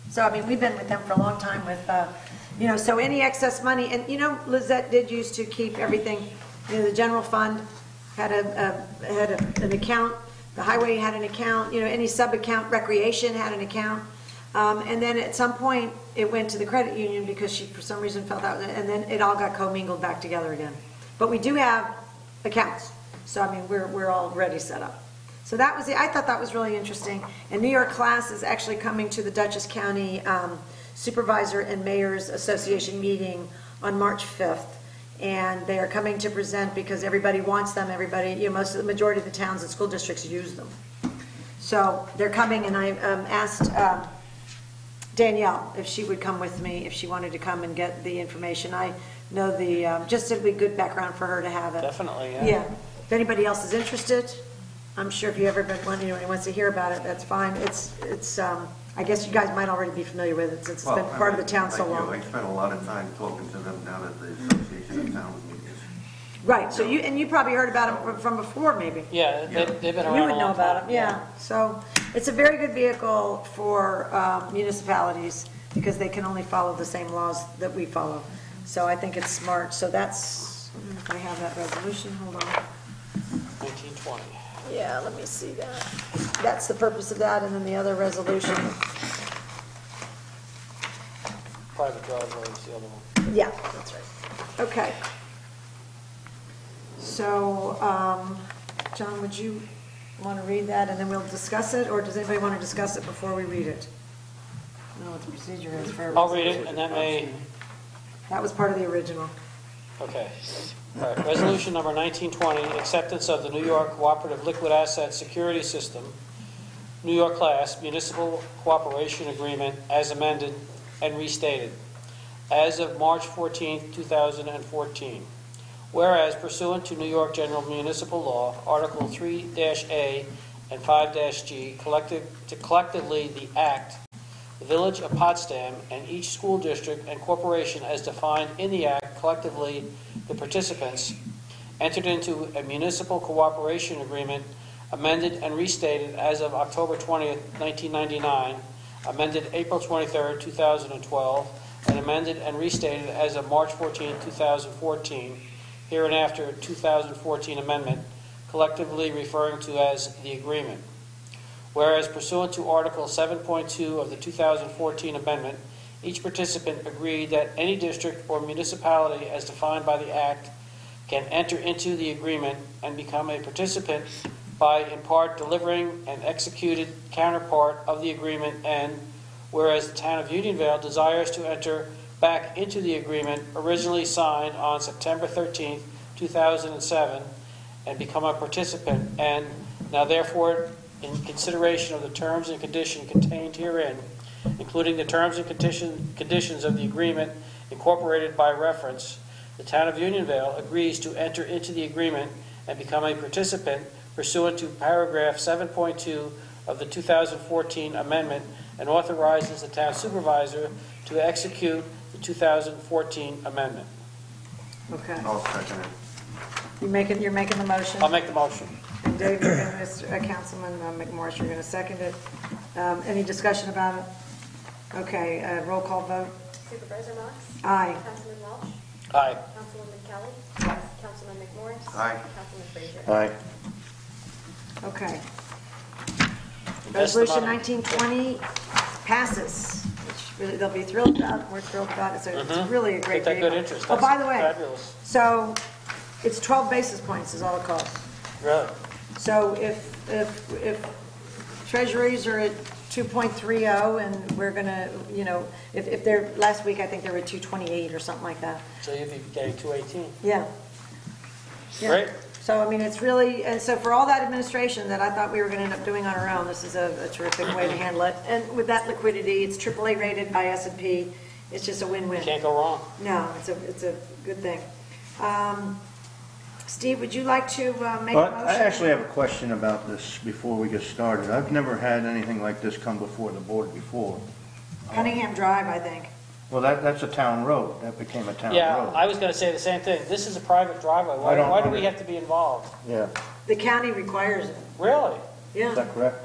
So I mean, we've been with them for a long time with, you know, so any excess money, and you know, Lizette did used to keep everything. You know, the general fund had an account, the highway had an account, you know, any sub-account, recreation had an account, and then at some point it went to the credit union because she for some reason felt that, and then it all got commingled back together again. But we do have accounts. So, I mean, we're already set up. So that was I thought that was really interesting. And New York Class is actually coming to the Dutchess County Supervisor and Mayors Association meeting on March 5th. And they are coming to present because everybody wants them. Everybody, you know, the majority of the towns and school districts use them. So they're coming, and I asked Danielle if she would come with me, if she wanted to come and get the information. I know just it'd be good background for her to have it. Definitely, yeah. Yeah. If anybody else is interested, I'm sure if you ever been, anyone wants to hear about it, that's fine. It's I guess you guys might already be familiar with it since it's been part of the town so long. I spent a lot of time talking to them down at the Association of Towns meetings. Right, so you probably heard about them from before, maybe. Yeah, they've been around You a would know long about time. them, yeah. So it's a very good vehicle for municipalities because they can only follow the same laws that we follow. So I think it's smart. So that's, if I have that resolution, hold on. 1920. Yeah, let me see that. That's the purpose of that, and then the other resolution. Private driveway is the other one. Yeah, that's right. Okay. So, John, would you want to read that, and then we'll discuss it, or does anybody want to discuss it before we read it? I don't know what the procedure is for. I'll read it, and that may, That was part of the original. okay. All right, resolution number 1920, acceptance of the New York Cooperative Liquid Asset Security System, New York Class Municipal Cooperation Agreement as amended and restated as of March 14, 2014. Whereas pursuant to New York General Municipal Law, Article 3-A and 5-G, collectively the Act, the Village of Potsdam, and each school district and corporation as defined in the Act, collectively the participants, entered into a municipal cooperation agreement amended and restated as of October 20th, 1999, amended April 23rd, 2012, and amended and restated as of March 14th, 2014, hereinafter 2014 amendment, collectively referring to as the agreement. Whereas pursuant to Article 7.2 of the 2014 amendment, each participant agreed that any district or municipality as defined by the Act can enter into the agreement and become a participant by in part delivering an executed counterpart of the agreement, and whereas the town of Unionville desires to enter back into the agreement originally signed on September 13th, 2007 and become a participant, and now therefore in consideration of the terms and conditions contained herein, including the terms and conditions of the agreement incorporated by reference, the town of Unionville agrees to enter into the agreement and become a participant pursuant to paragraph 7.2 of the 2014 amendment, and authorizes the town supervisor to execute the 2014 amendment. Okay. I'll second it. You're making the motion? I'll make the motion. And Dave, you're going to, Councilman McMorris, you're going to second it. Any discussion about it? Okay, roll call vote. Supervisor Marks? Aye. Councilman Welch? Aye. Councilwoman Kelly? Councilman McMorris? Aye. Councilman Frazier? Aye. Okay. Invest the Resolution money. 1920 passes, which really they'll be thrilled about. We're thrilled about it. So it's really a great Get that good vehicle. interest. Oh, by the way, Fabulous. so it's 12 basis points is all it costs. Really? So if treasuries are at 2.30 and we're gonna, if they're, last week I think they were at 228 or something like that. So you'd be getting 218. Yeah. Yeah. Great. So, I mean, it's really, and so for all that administration that I thought we were going to end up doing on our own, this is a terrific way to handle it. And with that liquidity, it's AAA rated by S&P. It's just a win-win. Can't go wrong. No, it's a good thing. Steve, would you like to make a Well, motion? I actually have a question about this before we get started. I've never had anything like this come before the board before. Cunningham Drive, I think. Well, that's a town road. That became a town Yeah, road. I was going to say the same thing. This is a private driveway. Why do we have to be involved? Yeah, The county requires it. Really? is Yeah. that correct?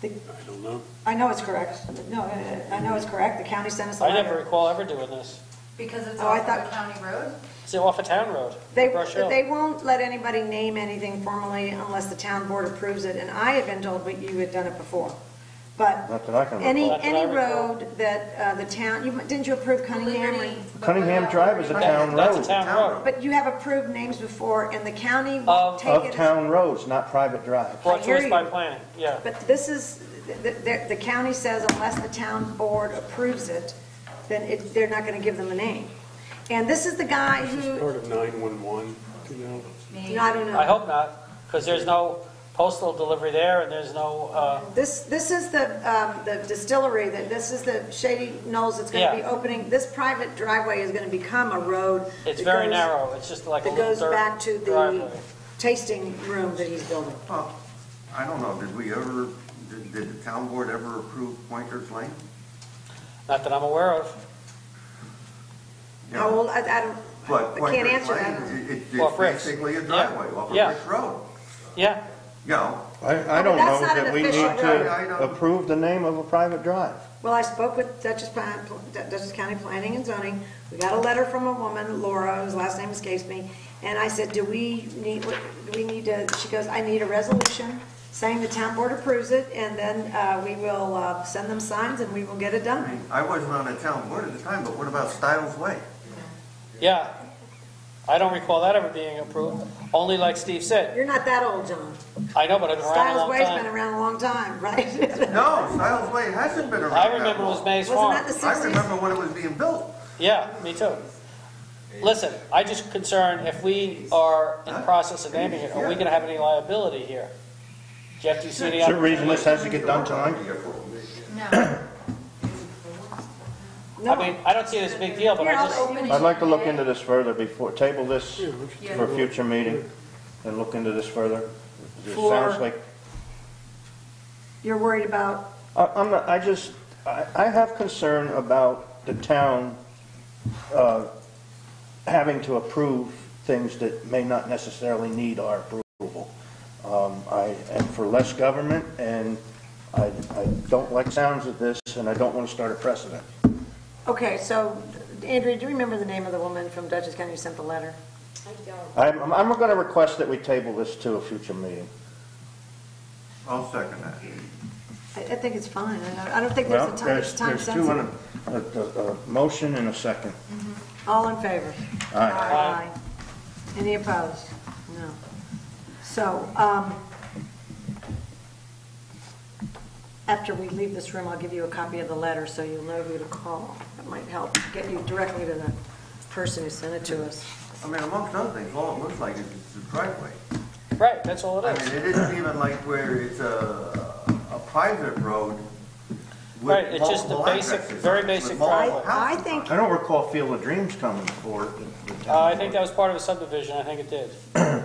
I don't know. I know it's correct. No, I know it's correct. The county sent us a I letter. never recall ever doing this. Because it's Oh, I off of thought- a county road? It's off a town road. They Brush Hill. won't let anybody name anything formally unless the town board approves it, and I had been told you had done it before. But Not that I can any, recall. That's what I any recall. road that the town, didn't you approve Cunningham? Liberty. Cunningham Drive is a town That's a road. town road. But you have approved names before, and the county Of- won't take Of it. town roads, not private drives. Brought to hear us by you. planning, yeah. But this is, the county says unless the town board approves it, then they're not gonna give them a name. And this is the guy Is this who, part of 911, you know? I don't know. I hope not, because there's no postal delivery there, and there's no, This is the distillery, this is the Shady Knolls that's going to be Yeah. opening. This private driveway is going to become a road. it's that very goes- narrow. It's just like a That little goes dirt back to the driveway. tasting room that he's building. Well, I don't know, did the town board ever approve Pointers Lane? Not that I'm aware of. How old, I don't, But I can't Pointers answer Lane, that. Well, it's Rick's. basically a Yeah. driveway off of Yeah. Rick's Road. Yeah, You know, I don't that's know not an that we need official road. I to don't- approve the name of a private drive. Well, I spoke with Dutchess County Planning and Zoning. We got a letter from a woman, Laura, whose last name escapes me, and I said, do we need to, she goes, I need a resolution saying the town board approves it, and then we will send them signs and we will get it done. I wasn't on the town board at the time, but what about Stiles Way? yeah. I don't recall that ever being approved. Only like Steve said. You're not that old, John. I know, but I've been around a Stiles long Way's been time. around a long time, right? No, Stiles Way hasn't been around I that remember it was long. Mays Wasn't Farm. that the I 60s? remember when it was being built. Yeah, me too. Listen, I just concerned if we are in the process of naming it, are we gonna have any liability here? Jeff, do you see any? Is there a reason this has to get done tonight? No. No. I mean, I don't see it as a big deal, but I Here, I'll just, open it. I'd like to look into this further before, table this Yeah. for a future meeting and look into this further. It For- sounds like, You're worried about, I'm not, I have concern about the town having to approve things that may not necessarily need our approval. I am for less government, and I don't like sounds of this, and I don't want to start a precedent. okay, so, Andrea, do you remember the name of the woman from Dutchess County who sent the letter? I don't. I'm going to request that we table this to a future meeting. I'll second that. I think it's fine. I don't think there's Well, a time, it's time there's two sensitive. on a motion and a second. All in favor? Aye. Aye. Any opposed? No. So, after we leave this room, I'll give you a copy of the letter so you'll know who to call. That might help get you directly to the person who sent it to us. I mean, amongst other things, all it looks like is a driveway. right, that's all I it mean, is. it isn't even like where it's a private road Right, with it's just the multiple basic, addresses very on it, with basic multiple driveway. I houses think, on it. I don't recall Field of Dreams coming for the town. I think that was part of a subdivision, I think it did. That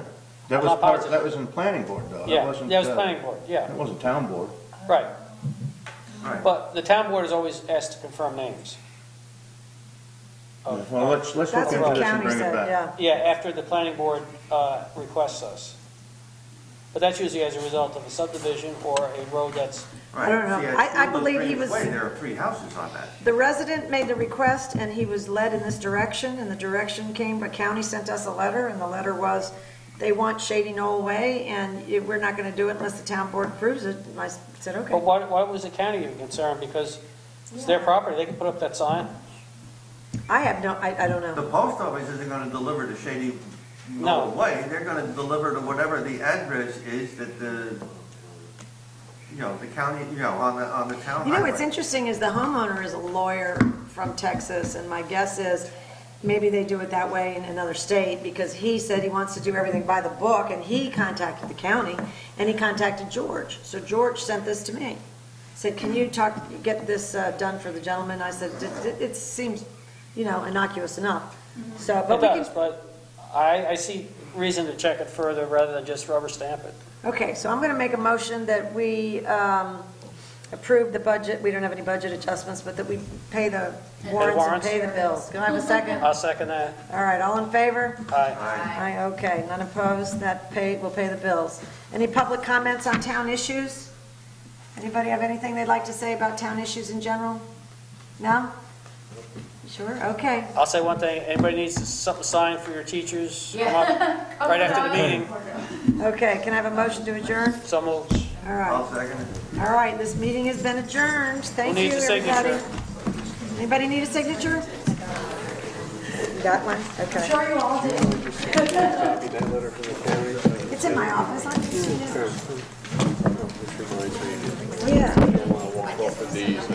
I'm was not part, positive. that was in planning board, though. That Yeah, wasn't, that was planning board, yeah, That wasn't town board. right. Right. But the town board is always asked to confirm names. Of- Well, let's look that's into what the this and county bring it said, back. yeah. Yeah, after the planning board requests us. But that's usually as a result of a subdivision or a road that's, Right. I don't know. See, at I Field of believe he Dreams was- Way, there are 3 houses on that. The resident made the request, and he was led in this direction, and the direction came, the county sent us a letter, and the letter was, they want Shady Knoll Way, and we're not gonna do it unless the town board approves it. And I said, but okay. why was the county even concerned? Because it's their property, they can put up that sign. I have no, I don't The know. post office isn't gonna deliver to Shady No. Knoll Way, they're gonna deliver to whatever the address is that the county, on the town You know, what's highway. interesting is the homeowner is a lawyer from Texas, and my guess is maybe they do it that way in another state, because he said he wants to do everything by the book, and he contacted the county, and he contacted George. So George sent this to me. Said, can you get this done for the gentleman? I said, it seems, innocuous enough. So, but It we does, can, but I see reason to check it further rather than just rubber stamp it. okay, so I'm going to make a motion that we approve the budget. We don't have any budget adjustments, but that we pay the warrants and warrants? pay the bills. Can I have a second? I'll second that. All right, all in favor? Aye. Aye, okay, none opposed, we'll pay the bills. Any public comments on town issues? Anybody have anything they'd like to say about town issues in general? No? Sure, okay. I'll say one thing, anybody needs something signed for your teachers, come up right after the meeting. Okay, can I have a motion to adjourn? So moved. All right, I'll second it. all right, this meeting has been adjourned. Thank Who you, needs a everybody. signature? Anybody need a signature? You got one? Okay. Sure you all did. It's in my office, I can see it. Which reminds me, Yeah, I want to walk off of these.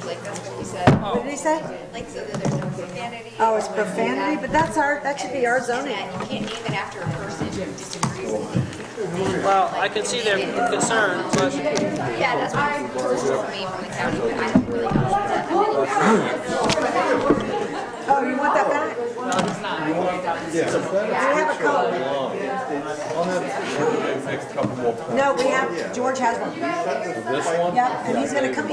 Like that's what we said. what did he say? Like so that there's no profanity. Oh, it's profanity, but that should be our zoning. And that you can't name it after a person who disagrees with you. Well, I can see their concern, but Yeah, that's why this is for me from the county, but I don't really know. Oh, you want that back? We have a code. No, we have, George has one. This one? Yep, and he's gonna come,